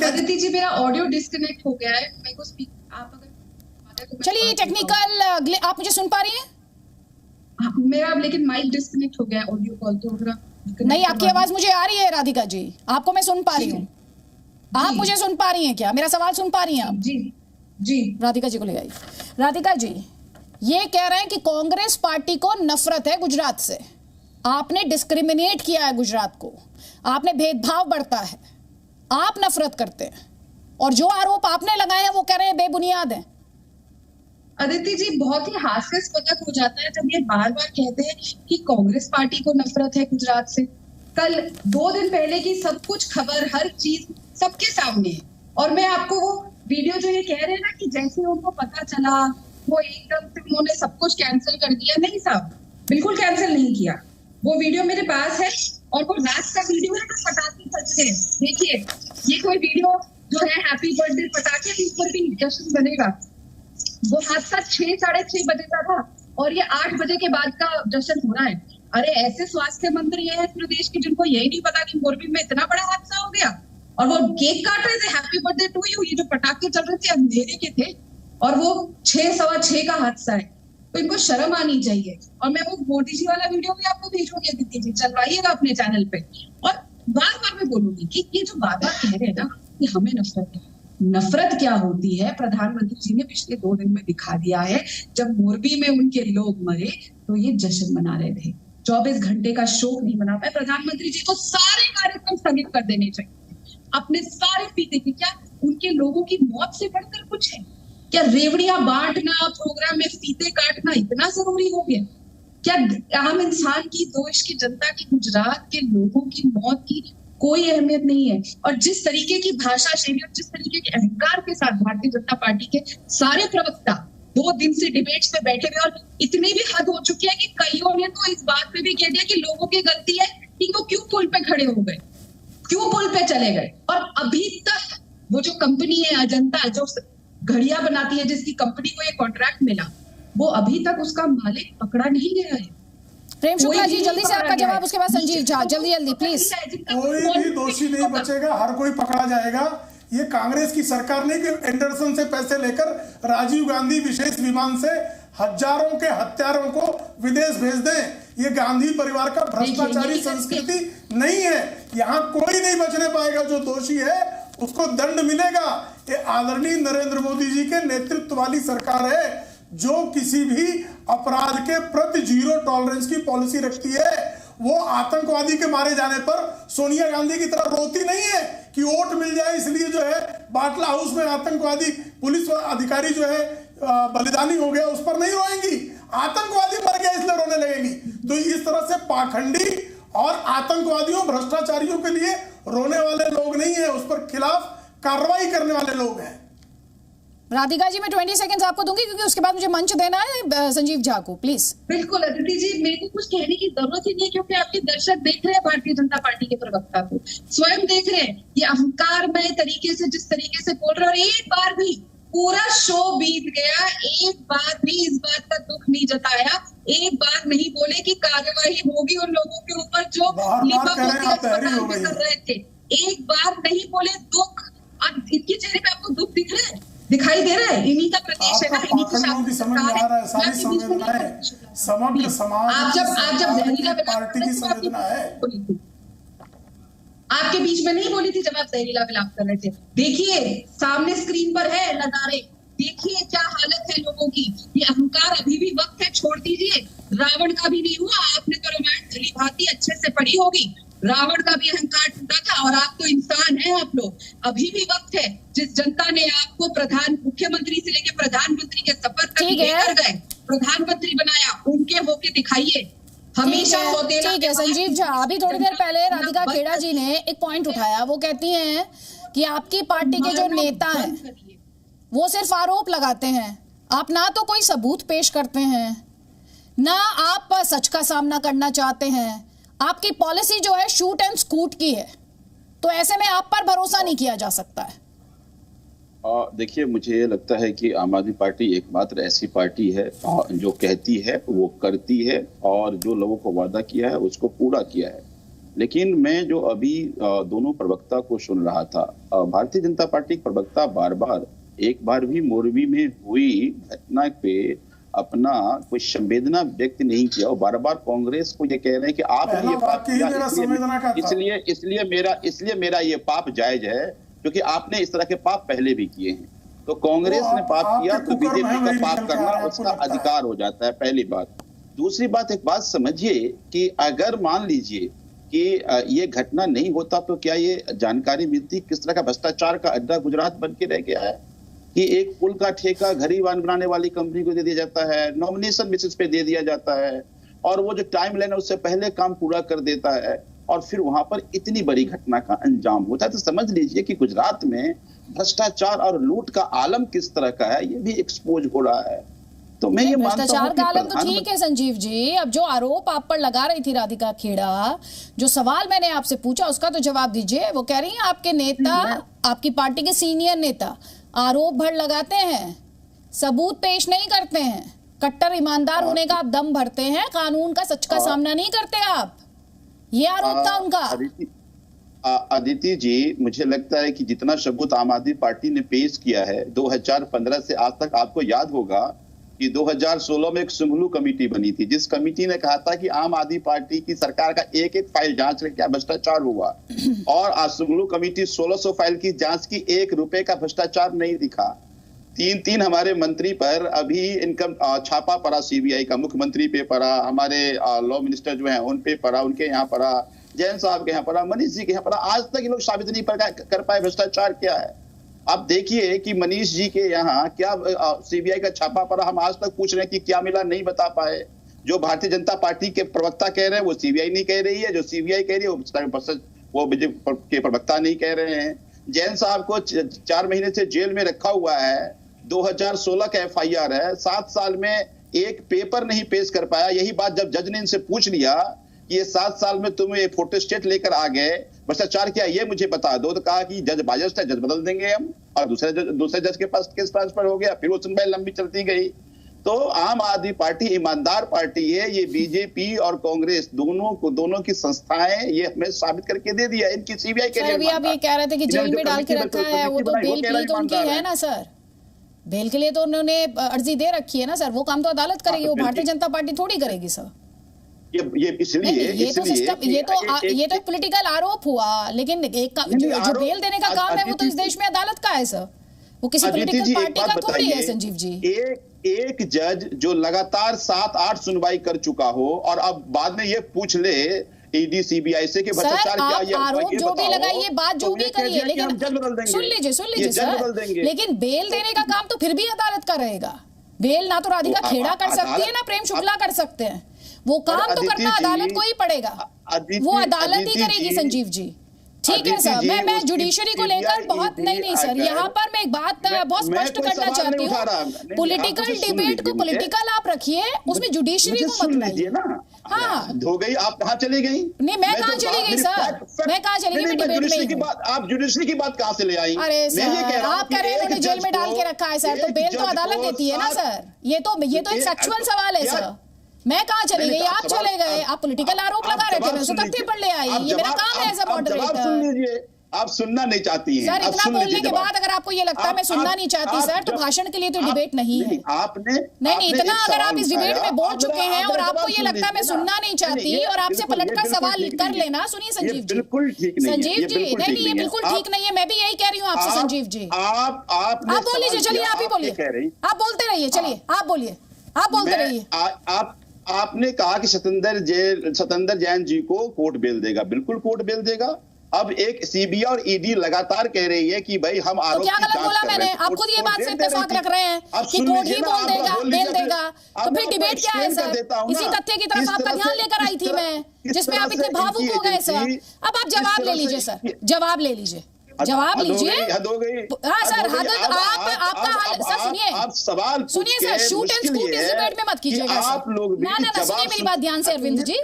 अदिति जी, मेरा ऑडियो डिस्कनेक्ट हो गया है, मेरे को स्पीक आप अगर चलिए टेक्निकल, आप मुझे सुन पा रही हैं? मेरा लेकिन माइक डिस्कनेक्ट हो गया, ऑडियो कॉल तो नहीं, आपकी आवाज मुझे आ रही है राधिका जी, आपको मैं सुन पा रही हूँ। आप मुझे सुन पा रही हैं क्या? मेरा सवाल सुन पा रही हैं आप? जी जी, राधिका जी को ले आई। राधिका जी ये कह रहे हैं कि कांग्रेस पार्टी को नफरत है गुजरात से, आपने डिस्क्रिमिनेट किया है गुजरात को, आपने भेदभाव बढ़ता है, आप नफरत करते हैं, और जो आरोप आपने लगाए हैं वो कह रहे हैं बेबुनियाद है। अदिति जी, बहुत ही हास्यास्पद हो जाता है जब ये बार बार कहते हैं कि कांग्रेस पार्टी को नफरत है गुजरात से। कल 2 दिन पहले की सब कुछ खबर, हर चीज सबके सामने है। और मैं आपको वो वीडियो जो ये कह रहे हैं ना कि जैसे उनको पता चला वो एकदम से उन्होंने सब कुछ कैंसिल कर दिया, नहीं साहब, बिल्कुल कैंसिल नहीं किया। वो वीडियो मेरे पास है और वो रात का वीडियो है, तो पटाखे फटते हैं। देखिए, ये कोई वीडियो जो है हैप्पी बर्थडे पटाखे के ऊपर भी जश्न बनेगा। वो हादसा 6, साढ़े 6 बजे का था और ये 8 बजे के बाद का जश्न हो रहा है। अरे ऐसे स्वास्थ्य मंत्री है इस प्रदेश के जिनको यही नहीं पता कि मोरबी में इतना बड़ा हादसा हो गया, और वो केक काट रहे थे हैप्पी बर्थडे टू यू। ये जो पटाखे चल रहे थे अंधेरे के थे और वो 6, सवा 6 का हादसा है, तो इनको शर्म आनी चाहिए। और मैं वो मोदी जी वाला वीडियो भी आपको भेजूंगी दीदी जी, चलवाइएगा अपने चैनल पे। और बार बार मैं बोलूंगी कि ये जो बार बार कह रहे हैं ना कि हमें नफरत है, नफरत क्या होती है प्रधानमंत्री जी ने पिछले 2 दिन में दिखा दिया है। जब मोरबी में उनके लोग मरे तो ये जश्न मना रहे थे, 24 घंटे का शोक नहीं मना पाए। प्रधानमंत्री जी को सारे कार्यक्रम स्थगित कर देने चाहिए, अपने सारे फीते की। क्या उनके लोगों की मौत से बढ़कर कुछ है? क्या रेवड़ियां बांटना, प्रोग्राम में फीते काटना इतना जरूरी हो गया? क्या आम इंसान की, देश की जनता की, गुजरात के लोगों की मौत की कोई अहमियत नहीं है? और जिस तरीके की भाषा शैली और जिस तरीके के अहंकार के साथ भारतीय जनता पार्टी के सारे प्रवक्ता 2 दिन से डिबेट्स पे बैठे हुए, और इतनी भी हद हो चुकी है कि कईयों ने तो इस बात पे भी कह दिया कि लोगों की गलती है कि वो क्यों पुल पे खड़े हो गए, क्यों पुल पे चले गए। और अभी तक वो जो कंपनी है अजंता, जो घड़ियां बनाती है, जिसकी कंपनी को ये कॉन्ट्रैक्ट मिला, वो अभी तक उसका मालिक पकड़ा नहीं गया है। प्रेम शुक्ला जी, जल्दी से आपका जवाब, उसके बाद संजीव झा, जल्दी जल्दी प्लीज। कोई भी दोषी नहीं बचेगा, हर कोई पकड़ा जाएगा। ये कांग्रेस की सरकार नहीं कि एंडरसन से पैसे लेकर राजीव गांधी विशेष विमान से हजारों के हत्यारों को विदेश भेज दें। ये गांधी परिवार का भ्रष्टाचारी संस्कृति नहीं है। यहाँ कोई नहीं बचने पाएगा। जो दोषी है उसको दंड मिलेगा। ये आदरणीय नरेंद्र मोदी जी के नेतृत्व वाली सरकार है जो किसी भी अपराध के प्रति 0 टॉलरेंस की पॉलिसी रखती है। वो आतंकवादी के मारे जाने पर सोनिया गांधी की तरह रोती नहीं है कि वोट मिल जाए इसलिए जो है बाटला हाउस में आतंकवादी पुलिस अधिकारी जो है बलिदानी हो गया, उस पर नहीं रोएंगी। आतंकवादी मर गया इसलिए रोने लगेंगी। तो इस तरह से पाखंडी और आतंकवादियों, भ्रष्टाचारियों के लिए रोने वाले लोग नहीं है, उस पर खिलाफ कार्रवाई करने वाले लोग हैं। राधिका जी, मैं 20 सेकंड्स आपको दूंगी क्योंकि उसके बाद मुझे मंच देना है संजीव झा को, प्लीज। बिल्कुल अदिति जी, मेरे को कुछ कहने की जरूरत ही नहीं है क्योंकि आपके दर्शक देख रहे हैं भारतीय जनता पार्टी के प्रवक्ता को, स्वयं देख रहे हैं ये अहंकारमय तरीके से, जिस तरीके से बोल रहे हैं। और एक बार भी पूरा शो बीत गया, एक बार भी इस बात का दुख नहीं जताया, एक बार नहीं बोले कि कार्यवाही होगी उन लोगों के ऊपर जो लिपापोती कर रहे थे। एक बार नहीं बोले दुख। और इनके चेहरे पे आपको दुख दिख रहा है, दिखाई दे रहा है? इन्हीं का प्रदेश है ना, इन्हीं की सरकार है। समग्र समाज, आप जब जहरीला पार्टी की संवेदना है। आपके बीच में नहीं बोली थी जब आप जहरीला विलाप कर रहे थे। देखिए सामने स्क्रीन पर है नजारे, देखिए क्या हालत है लोगों की। ये अहंकार अभी भी वक्त है, छोड़ दीजिए। रावण का भी नहीं हुआ, आपने तो रामायण भली भांति अच्छे से पढ़ी होगी। रावण का भी अहंकार टूटा था और आप तो इंसान हैं आप लोग। अभी भी वक्त है। जिस जनता ने आपको मुख्यमंत्री से लेकर प्रधानमंत्री के शपथ तक लेकर गए, प्रधानमंत्री बनाया, उनके होके दिखाइए। हमेशा ठीक है संजीव झा, अभी थोड़ी देर पहले राधिका खेड़ा जी ने एक पॉइंट उठाया। वो कहती हैं कि आपकी पार्टी के जो नेता हैं वो सिर्फ आरोप लगाते हैं, आप ना तो कोई सबूत पेश करते हैं, ना आप सच का सामना करना चाहते हैं। आपकी पॉलिसी जो है शूट एंड स्कूट की है, तो ऐसे में आप पर भरोसा नहीं किया जा सकता है। देखिए, मुझे ये लगता है कि आम आदमी पार्टी एकमात्र ऐसी पार्टी है जो कहती है वो करती है और जो लोगों को वादा किया है उसको पूरा किया है। लेकिन मैं जो अभी दोनों प्रवक्ता को सुन रहा था, भारतीय जनता पार्टी के प्रवक्ता बार बार, एक बार भी मोरबी में हुई घटना पे अपना कोई संवेदना व्यक्त नहीं किया। और बार बार कांग्रेस को ये कह रहे हैं कि आप ये पाप किया, इसलिए मेरा ये पाप जायज है क्योंकि आपने इस तरह के पाप पहले भी किए हैं। तो कांग्रेस ने पाप किया तो बीजेपी का पाप करना उसका अधिकार हो जाता है, पहली बात। दूसरी बात, एक बात समझिए कि अगर मान लीजिए कि ये घटना नहीं होता तो क्या ये जानकारी मिलती किस तरह का भ्रष्टाचार का अड्डा गुजरात बन के रह गया है? कि एक पुल का ठेका घड़ी बनाने वाली कंपनी को दे दिया जाता है, नॉमिनेशन बेसिस पे दे दिया जाता है, और वो जो टाइम लाइन है उससे पहले काम पूरा कर देता है, और फिर वहां पर इतनी बड़ी घटना का अंजाम होता है। तो समझ लीजिए कि गुजरात में भ्रष्टाचार और लूट का आलम किस तरह का है, ये भी एक्सपोज हो रहा है। तो मैं ये मानता हूं भ्रष्टाचार का आलम तो ठीक है संजीव जी। अब जो आरोप आप पर लगा रही थी राधिका खेड़ा, जो सवाल मैंने आपसे पूछा उसका तो जवाब दीजिए। वो कह रही हैं आपके नेता, आपकी पार्टी के सीनियर नेता आरोप भर लगाते हैं, सबूत पेश नहीं करते हैं, कट्टर ईमानदार होने का आप दम भरते हैं, कानून का सच का सामना नहीं करते आप, ये आरोप था उनका। अदिति जी, मुझे लगता है कि जितना सबूत आम आदमी पार्टी ने पेश किया है 2015 से आज तक, आपको याद होगा कि 2016 में एक सुंगलू कमेटी बनी थी, जिस कमेटी ने कहा था कि आम आदमी पार्टी की सरकार का एक एक फाइल जांच में क्या भ्रष्टाचार हुआ, और आज सुंगलू कमेटी 1600 फाइल की जांच की, 1 रुपए का भ्रष्टाचार नहीं दिखा। 3 हमारे मंत्री पर अभी इनकम छापा पड़ा, सीबीआई का, मुख्यमंत्री पे पड़ा, हमारे लॉ मिनिस्टर जो है उन पे पड़ा, उनके यहाँ पड़ा, जैन साहब के यहाँ पड़ा, मनीष जी के यहाँ पड़ा। आज तक ये लोग साबित नहीं कर पाए भ्रष्टाचार क्या है। आप देखिए कि मनीष जी के यहाँ क्या सीबीआई का छापा पड़ा, हम आज तक पूछ रहे हैं कि क्या मिला, नहीं बता पाए। जो भारतीय जनता पार्टी के प्रवक्ता कह रहे हैं वो सीबीआई नहीं कह रही है, जो सीबीआई कह रही है वो बीजेपी के प्रवक्ता नहीं कह रहे हैं। जैन साहब को 4 महीने से जेल में रखा हुआ है, 2016 का एफआईआर है, 7 साल में एक पेपर नहीं पेश कर पाया। यही बात जब जज ने इनसे पूछ लिया कि ये 7 साल में तुम ये फोटो स्टेट लेकर आ गए, भ्रष्टाचार क्या ये मुझे बता दो, तो कहा कि जज बायस्ड है, जज बदल देंगे हम, और दूसरे जज के पास केस ट्रांसफर हो गया, फिर वो सुनवाई लंबी चलती गई। तो आम आदमी पार्टी ईमानदार पार्टी है, ये बीजेपी और कांग्रेस दोनों की संस्थाएं ये हमें साबित करके दे दिया। इनकी सीबीआई के लिए आप ये कह रहे थे कि जेल में डाल के रखा है, वो तो बेल के लिए तो उनकी है ना सर, बेल के लिए तो उन्होंने अर्जी दे रखी है ना सर, वो काम तो अदालत करेगी, वो भारतीय जनता पार्टी थोड़ी करेगी सर। ये इसलिए ये तो पॉलिटिकल आरोप हुआ, लेकिन जो बेल देने का काम है वो तो इस देश में अदालत का है सर, वो किसी पॉलिटिकल पार्टी का थोड़ी है संजीव जी। एक जज जो लगातार 7-8 सुनवाई कर चुका हो और अब बाद में ये पूछ ले ईडी सीबीआई से कि भ्रष्टाचार क्या, ये आरोप जो भी लगाइए, बात जो भी करिए, लेकिन सुन लीजिए सर, लेकिन बेल देने का काम तो फिर भी अदालत का रहेगा। बेल ना तो राधिका खेड़ा कर सकती है ना प्रेम शुक्ला कर सकते हैं, वो काम तो करना अदालत को ही पड़ेगा, वो अदालत ही करेगी संजीव जी। ठीक है सर, मैं जुडिशरी को लेकर बहुत नहीं सर, यहाँ पर मैं एक बात बहुत स्पष्ट करना चाहती हूँ, पॉलिटिकल डिबेट को पॉलिटिकल आप रखिए, उसमें जुडिशरी को मत लाइए ना। हाँ हो गई, आप कहाँ चली गई? नहीं मैं कहाँ चली गई सर, मैं कहाँ चली गई डिबेट में? आप जुडिशरी की बात कहाँ से ले आई? अरे सर आप कह रहे हैं उन्होंने जेल में डाल के रखा है सर, तो बेल तो अदालत देती है ना सर, ये तो एक फैक्चुअल सवाल है सर। मैं कहाँ चली गई, आप चले गए, आप पॉलिटिकल आरोप लगा रहे थे, मैं उसे तथ्य पर ले आई, ये मेरा काम है एज अ मॉडरेटर। आप सुनना नहीं चाहती हैं सर, इतना बोलने के बाद अगर आपको ये लगता है मैं सुनना नहीं चाहती सर, तो भाषण के लिए तो डिबेट नहीं है। आपने नहीं इतना अगर आप इस डिबेट में बोल चुके हैं और आपको ये लगता है मैं सुनना नहीं चाहती और आपसे पलटकर सवाल कर लेना, सुनिए संजीव जी, संजीव जी नहीं ये बिल्कुल ठीक नहीं है, मैं भी यही कह रही हूँ आपसे संजीव जी। आप बोल लीजिए, चलिए आप ही बोलिए, आप बोलते रहिए, चलिए आप बोलिए, आप बोलते रहिए। आपने कहा कि सत्येंद्र जैन जी को कोर्ट बेल देगा, बिल्कुल कोर्ट बेल देगा। अब एक सीबीआई और ईडी लगातार कह रही है कि भाई हम आरोप तो क्या गलत बोला मैंने? आप खुद ये बात से इत्तेफाक रख रहे हैं कि कोर्ट ही बोल देगा, बेल देगा, तो फिर डिबेट क्या है सर? इसी तथ्य की तरफ आपका ध्यान लेकर आई थी मैं, जिसमें आप इतने भावुक हो गए सर। अब आप जवाब ले लीजिए सर, जवाब ले लीजिए, जवाब लीजिए। हाँ सर, हद आपका सर सुनिए, आप सवाल सुनिए सर, शूट एंड स्कूट इस डिबेट में मत कीजिएगा सर। ना सुनिए मेरी बात ध्यान से Arvind ji,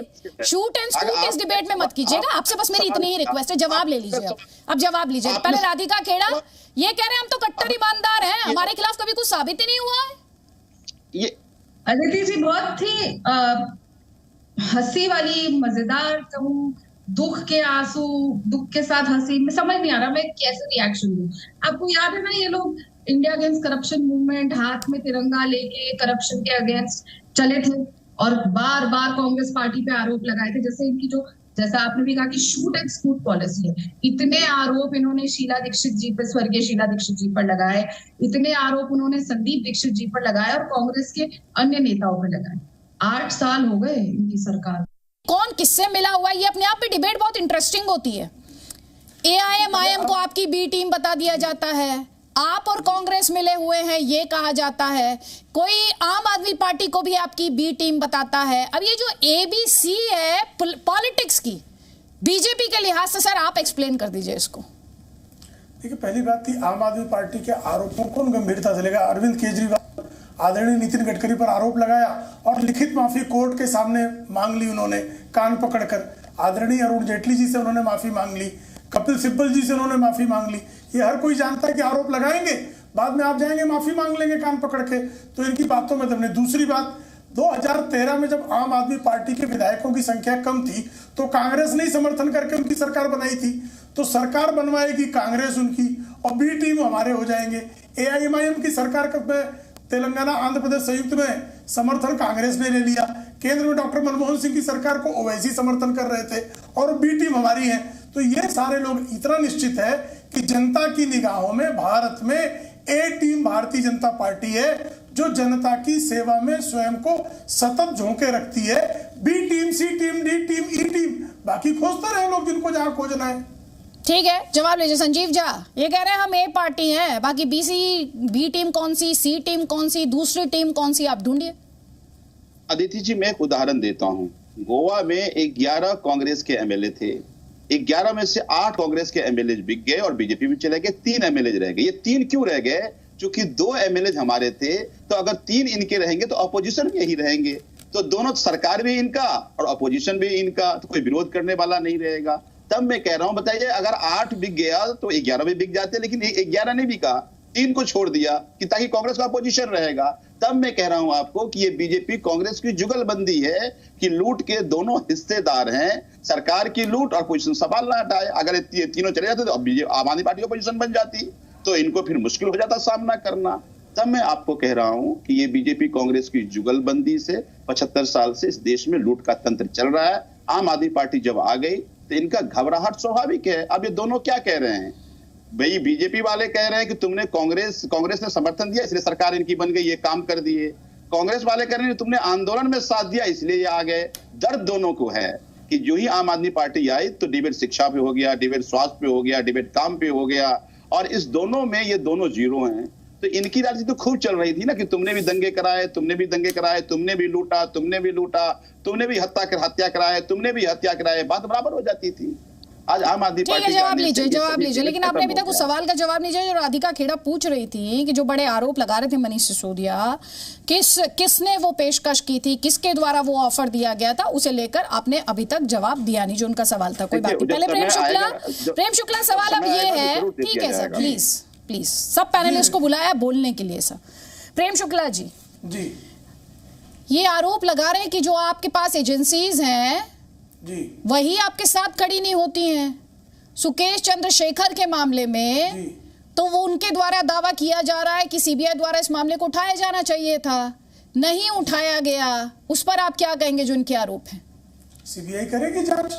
shoot and scoot इस डिबेट में मत कीजिएगा। आपसे बस मेरी इतनी ही रिक्वेस्ट है, जवाब ले लीजिए। अब जवाब लीजिए। पहले राधिका खेड़ा ये कह रहे हैं हम तो कट्टर ईमानदार हैं, हमारे खिलाफ कभी कुछ साबित ही नहीं हुआ है। ये अदिति जी बहुत ही हंसी वाली मजेदार कहूँ, दुख के आंसू, दुख के साथ हंसी, मैं समझ नहीं आ रहा मैं कैसे रिएक्शन दूं। आपको याद है ना, ये लोग इंडिया अगेंस्ट करप्शन मूवमेंट, हाथ में तिरंगा लेके करप्शन के अगेंस्ट चले थे और बार बार कांग्रेस पार्टी पे आरोप लगाए थे। जैसा आपने भी कहा कि शूट एंड स्कूट पॉलिसी है, इतने आरोप इन्होंने शीला दीक्षित जी पर, स्वर्गीय शीला दीक्षित जी पर लगाए, इतने आरोप उन्होंने संदीप दीक्षित जी पर लगाए और कांग्रेस के अन्य नेताओं पर लगाए। 8 साल हो गए इनकी सरकार। कौन किससे मिला हुआ, ये अपने आप में डिबेट बहुत इंटरेस्टिंग होती है। AIM को आपकी बी टीम बता दिया जाता है, आप और कांग्रेस मिले हुए हैं ये कहा जाता है, कोई आम आदमी पार्टी को भी आपकी बी टीम बताता है। अब ये जो एबीसी है पॉलिटिक्स की बीजेपी के लिहाज से, सर आप एक्सप्लेन कर दीजिए इसको। देखिए, पहली बात थी आम आदमी पार्टी के आरोपों को गंभीरता से लेगा। अरविंद केजरीवाल आदरणीय नितिन गडकरी पर आरोप लगाया और लिखित माफी कोर्ट के सामने मांग ली उन्होंने, कान पकड़कर। आदरणीय अरुण जेटली जी से उन्होंने माफी मांग ली, कपिल सिब्बल जी से उन्होंने माफी मांग ली। ये हर कोई जानता है कि आरोप लगाएंगे, बाद में आप जाएंगे माफी मांग लेंगे कान पकड़ के, तो इनकी बातों में दम नहीं। दूसरी बात, 2013 में जब आम आदमी पार्टी के विधायकों की संख्या कम थी तो कांग्रेस ने समर्थन करके उनकी सरकार बनाई थी। तो सरकार बनवाएगी कांग्रेस उनकी और बी टीम हमारे हो जाएंगे। एआईएमआईएम की सरकार में तेलंगाना आंध्र प्रदेश संयुक्त में समर्थन कांग्रेस ने ले लिया। केंद्र में डॉक्टर मनमोहन सिंह की सरकार को ओवैसी समर्थन कर रहे थे और बी टीम हमारी है। तो ये सारे लोग, इतना निश्चित है कि जनता की निगाहों में भारत में ए टीम भारतीय जनता पार्टी है, जो जनता की सेवा में स्वयं को सतत झोंके रखती है। बी टीम, सी टीम, डी टीम, ई टीम, बाकी खोजते रहे लोग जिनको जहां खोजना है। ठीक है, जवाब लीजिए संजीव झा। ये कह रहे हैं हम ए पार्टी हैं, बाकी बी टीम कौन सी, सी टीम कौन सी, दूसरी टीम कौन सी, आप ढूंढिए। अदिति जी, मैं एक उदाहरण देता हूं। गोवा में 11 कांग्रेस के एमएलए थे, 11 में से 8 कांग्रेस के एमएलए बिक गए और बीजेपी में चले गए, 3 एमएलए रह गए। ये 3 क्यों रह गए? क्योंकि 2 एमएलए हमारे थे, तो अगर 3 इनके रहेंगे तो अपोजिशन में ही रहेंगे, तो दोनों सरकार भी इनका और अपोजिशन भी इनका, तो कोई विरोध करने वाला नहीं रहेगा। तब मैं कह रहा हूं, बताइए अगर 8 बिक गया तो 11 भी बिक जाते, लेकिन 11 नहीं बिका, 3 को छोड़ दिया कि ताकि कांग्रेस का अपोजिशन रहेगा। तब मैं कह रहा हूं आपको कि ये बीजेपी कांग्रेस की जुगलबंदी है कि लूट के दोनों हिस्सेदार हैं, सरकार की लूट और पोजीशन सवाल ना हटाए। अगर ये तीनों चले जाते तो आम आदमी पार्टी की पोजीशन बन जाती, तो इनको फिर मुश्किल हो जाता सामना करना। तब मैं आपको कह रहा हूं कि ये बीजेपी कांग्रेस की जुगलबंदी से 75 साल से इस देश में लूट का तंत्र चल रहा है। आम आदमी पार्टी जब आ गई तो इनका घबराहट स्वाभाविक है। अब ये दोनों क्या कह रहे हैं? भाई बीजेपी वाले कह रहे हैं कि तुमने कांग्रेस ने समर्थन दिया इसलिए सरकार इनकी बन गई, ये काम कर दिए। कांग्रेस वाले कह रहे हैं तुमने आंदोलन में साथ दिया इसलिए ये आ गए। दर्द दोनों को है कि जो ही आम आदमी पार्टी आई तो डिबेट शिक्षा पे हो गया, डिबेट स्वास्थ्य पे हो गया, डिबेट काम पे हो गया, और इस दोनों में ये दोनों जीरो हैं। तो इनकी राजनीति तो खूब चल रही थी ना कि तुमने भी दंगे कराए, तुमने भी दंगे कराए, तुमने भी लूटा, तुमने भी लूटा, तुमने भी हत्या कराए, तुमने भी हत्या कराए, बात बराबर हो जाती थी। आज आम आदमी पार्टी जवाब लीजिए, लेकिन आपने अभी तक उस सवाल का जवाब नहीं दिया जो राधिका खेड़ा पूछ रही थी कि जो बड़े आरोप लगा रहे थे मनीष सिसोदिया, किसने वो पेशकश की थी, किसके द्वारा वो ऑफर दिया गया था, उसे लेकर आपने अभी तक जवाब दिया नहीं जो उनका सवाल था। कोई बात नहीं, पहले प्रेम शुक्ला सवाल अब ये है, ठीक है सर, प्लीज सब पैनलिस्ट को बुलाया बोलने के लिए। सर प्रेम शुक्ला जी, ये आरोप लगा रहे हैं कि जो आपके पास एजेंसीज हैं जी, वही आपके साथ खड़ी नहीं होती हैं। सुकेश चंद्रशेखर के मामले में जी, तो वो उनके द्वारा दावा किया जा रहा है कि सीबीआई द्वारा इस मामले को उठाया जाना चाहिए था, नहीं उठाया गया। उस पर आप क्या कहेंगे जो इनके आरोप हैं? सीबीआई करेगी जांच,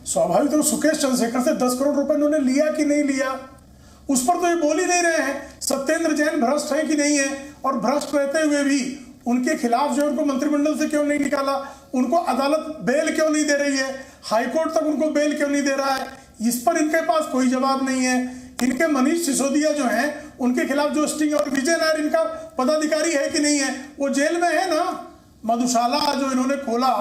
स्वाभाविक। तो सुकेश चंद्रशेखर से 10 करोड़ रुपए उन्होंने लिया कि नहीं लिया, उस पर तो ये बोल ही नहीं रहे हैं। सत्येंद्र जैन भ्रष्ट है कि नहीं है, और भ्रष्ट रहते हुए भी उनके खिलाफ जो उनको मंत्रिमंडल से क्यों नहीं निकाला, उनको अदालत बेल क्यों नहीं दे रही है, हाईकोर्ट तक उनको बेल क्यों नहीं दे रहा है, इस पर इनके पास कोई जवाब नहीं है। इनके मनीष सिसोदिया जो हैं उनके खिलाफ जो स्टिंग, और विजय नायर इनका पदाधिकारी है कि नहीं है, वो जेल में है ना। मधुशाला जो इन्होंने खोला,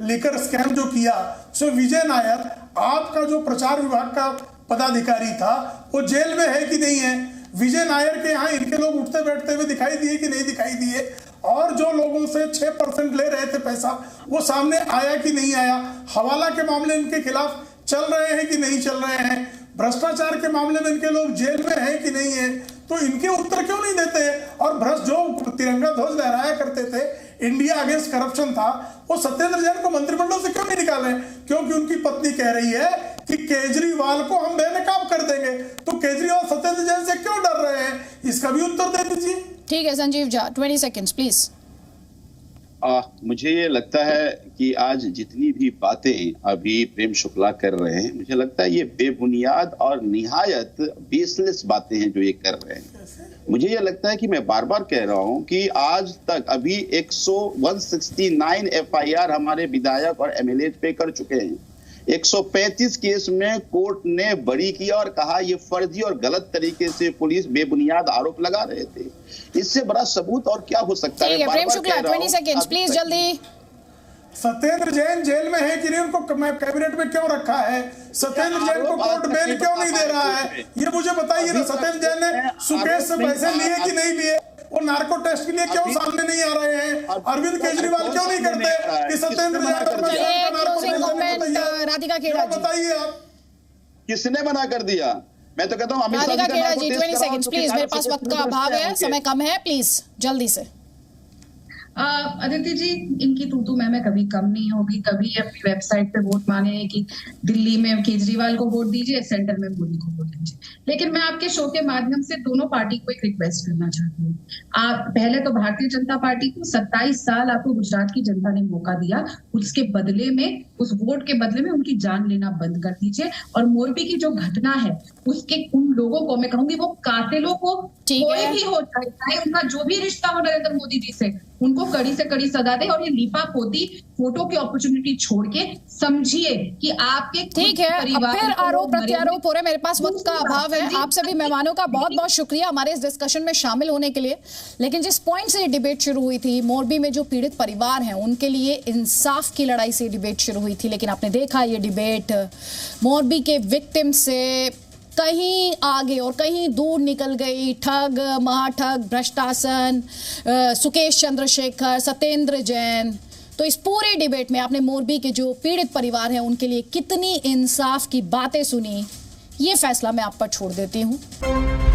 लेकर स्कैम जो किया, सो विजय नायर आपका जो प्रचार विभाग का पदाधिकारी था वो जेल में है कि नहीं है। विजय नायर के यहाँ इनके लोग उठते बैठते हुए दिखाई दिए कि नहीं दिखाई दिए, और जो लोगों से 6% ले रहे थे पैसा वो सामने आया कि नहीं आया। हवाला के मामले इनके खिलाफ चल रहे हैं कि नहीं चल रहे हैं, भ्रष्टाचार के मामले में इनके लोग जेल में हैं कि नहीं है, तो इनके उत्तर क्यों नहीं देते हैं? और भ्रष्ट जो तिरंगा ध्वज लहराया करते थे, इंडिया अगेंस्ट करप्शन था, वो सत्येंद्र जैन को मंत्रिमंडल से क्यों नहीं निकाले? क्योंकि उनकी पत्नी कह रही है कि केजरीवाल को हम बेनकाब कर देंगे। तो केजरीवाल सत्येंद्र जैन से क्यों डर रहे हैं, इसका भी उत्तर दे दीजिए। ठीक है संजीव झा, 20 सेकेंड्स प्लीज। मुझे ये लगता है कि आज जितनी भी बातें अभी प्रेम शुक्ला कर रहे हैं, मुझे लगता है ये बेबुनियाद और निहायत बेसलेस बातें हैं जो ये कर रहे हैं। मुझे ये लगता है कि मैं बार बार कह रहा हूं कि आज तक अभी 169 FIR हमारे विधायक और MLA पे कर चुके हैं। 135 केस में कोर्ट ने बरी किया और कहा ये फर्जी और गलत तरीके से पुलिस बेबुनियाद आरोप लगा रहे थे। इससे बड़ा सबूत और क्या हो सकता है? प्रेम शुक्ला 20 सेकंड्स प्लीज जल्दी। सत्येंद्र जैन जेल में है कि नहीं, उनको कैबिनेट में क्यों रखा है? सत्येंद्र जैन को कोर्ट बेल क्यों नहीं दे रहा है, ये मुझे बताइए ना। सत्येंद्र जैन ने सुकेश से पैसे लिए कि नहीं लिए? वो नार्को टेस्ट के लिए क्यों सामने नहीं आ रहे हैं? अरविंद केजरीवाल क्यों नहीं करते कि सत्येंद्र जैन? राधिका खेड़ा बताइए आप, किसने मना कर दिया? मैं तो कहता हूँ राधिका खेड़ा जी 20 सेकंड्स प्लीज, मेरे पास वक्त का अभाव है, समय कम है, प्लीज जल्दी से। अदिति जी, इनकी तू मैं कभी कम नहीं होगी। कभी अपनी वेबसाइट पे वोट मांगे कि दिल्ली में केजरीवाल को वोट दीजिए, सेंटर में मोदी को वोट दीजिए। लेकिन मैं आपके शो के माध्यम से दोनों पार्टी को एक रिक्वेस्ट करना चाहती हूँ। आप पहले तो भारतीय जनता पार्टी को 27 साल आपको गुजरात की जनता ने मौका दिया, उसके बदले में, उस वोट के बदले में उनकी जान लेना बंद कर दीजिए। और मोरबी की जो घटना है उसके उन लोगों को मैं कहूंगी, वो कातिलों को कोई भी हो चाहे उनका जो भी रिश्ता हो नरेंद्र मोदी जी से, उनको कड़ी से कड़ी सजा दे। और ये लीपा पोती फोटो की अपॉर्चुनिटी छोड़ के समझिए कि आपके ठीक है। अब फिर आरोप प्रत्यारोप हो रहे, मेरे पास वक्त का अभाव है। आप सभी मेहमानों का बहुत बहुत शुक्रिया हमारे इस डिस्कशन में शामिल होने के लिए। लेकिन जिस पॉइंट से डिबेट शुरू हुई थी, मोरबी में जो पीड़ित परिवार हैं उनके लिए इंसाफ की लड़ाई से डिबेट शुरू हुई थी, लेकिन आपने देखा ये डिबेट मोरबी के विक्टिम से कहीं आगे और कहीं दूर निकल गई। ठग, महाठग, भ्रष्टासन, सुकेश चंद्रशेखर, सत्येंद्र जैन। तो इस पूरे डिबेट में आपने मोरबी के जो पीड़ित परिवार हैं उनके लिए कितनी इंसाफ की बातें सुनी, ये फैसला मैं आप पर छोड़ देती हूं।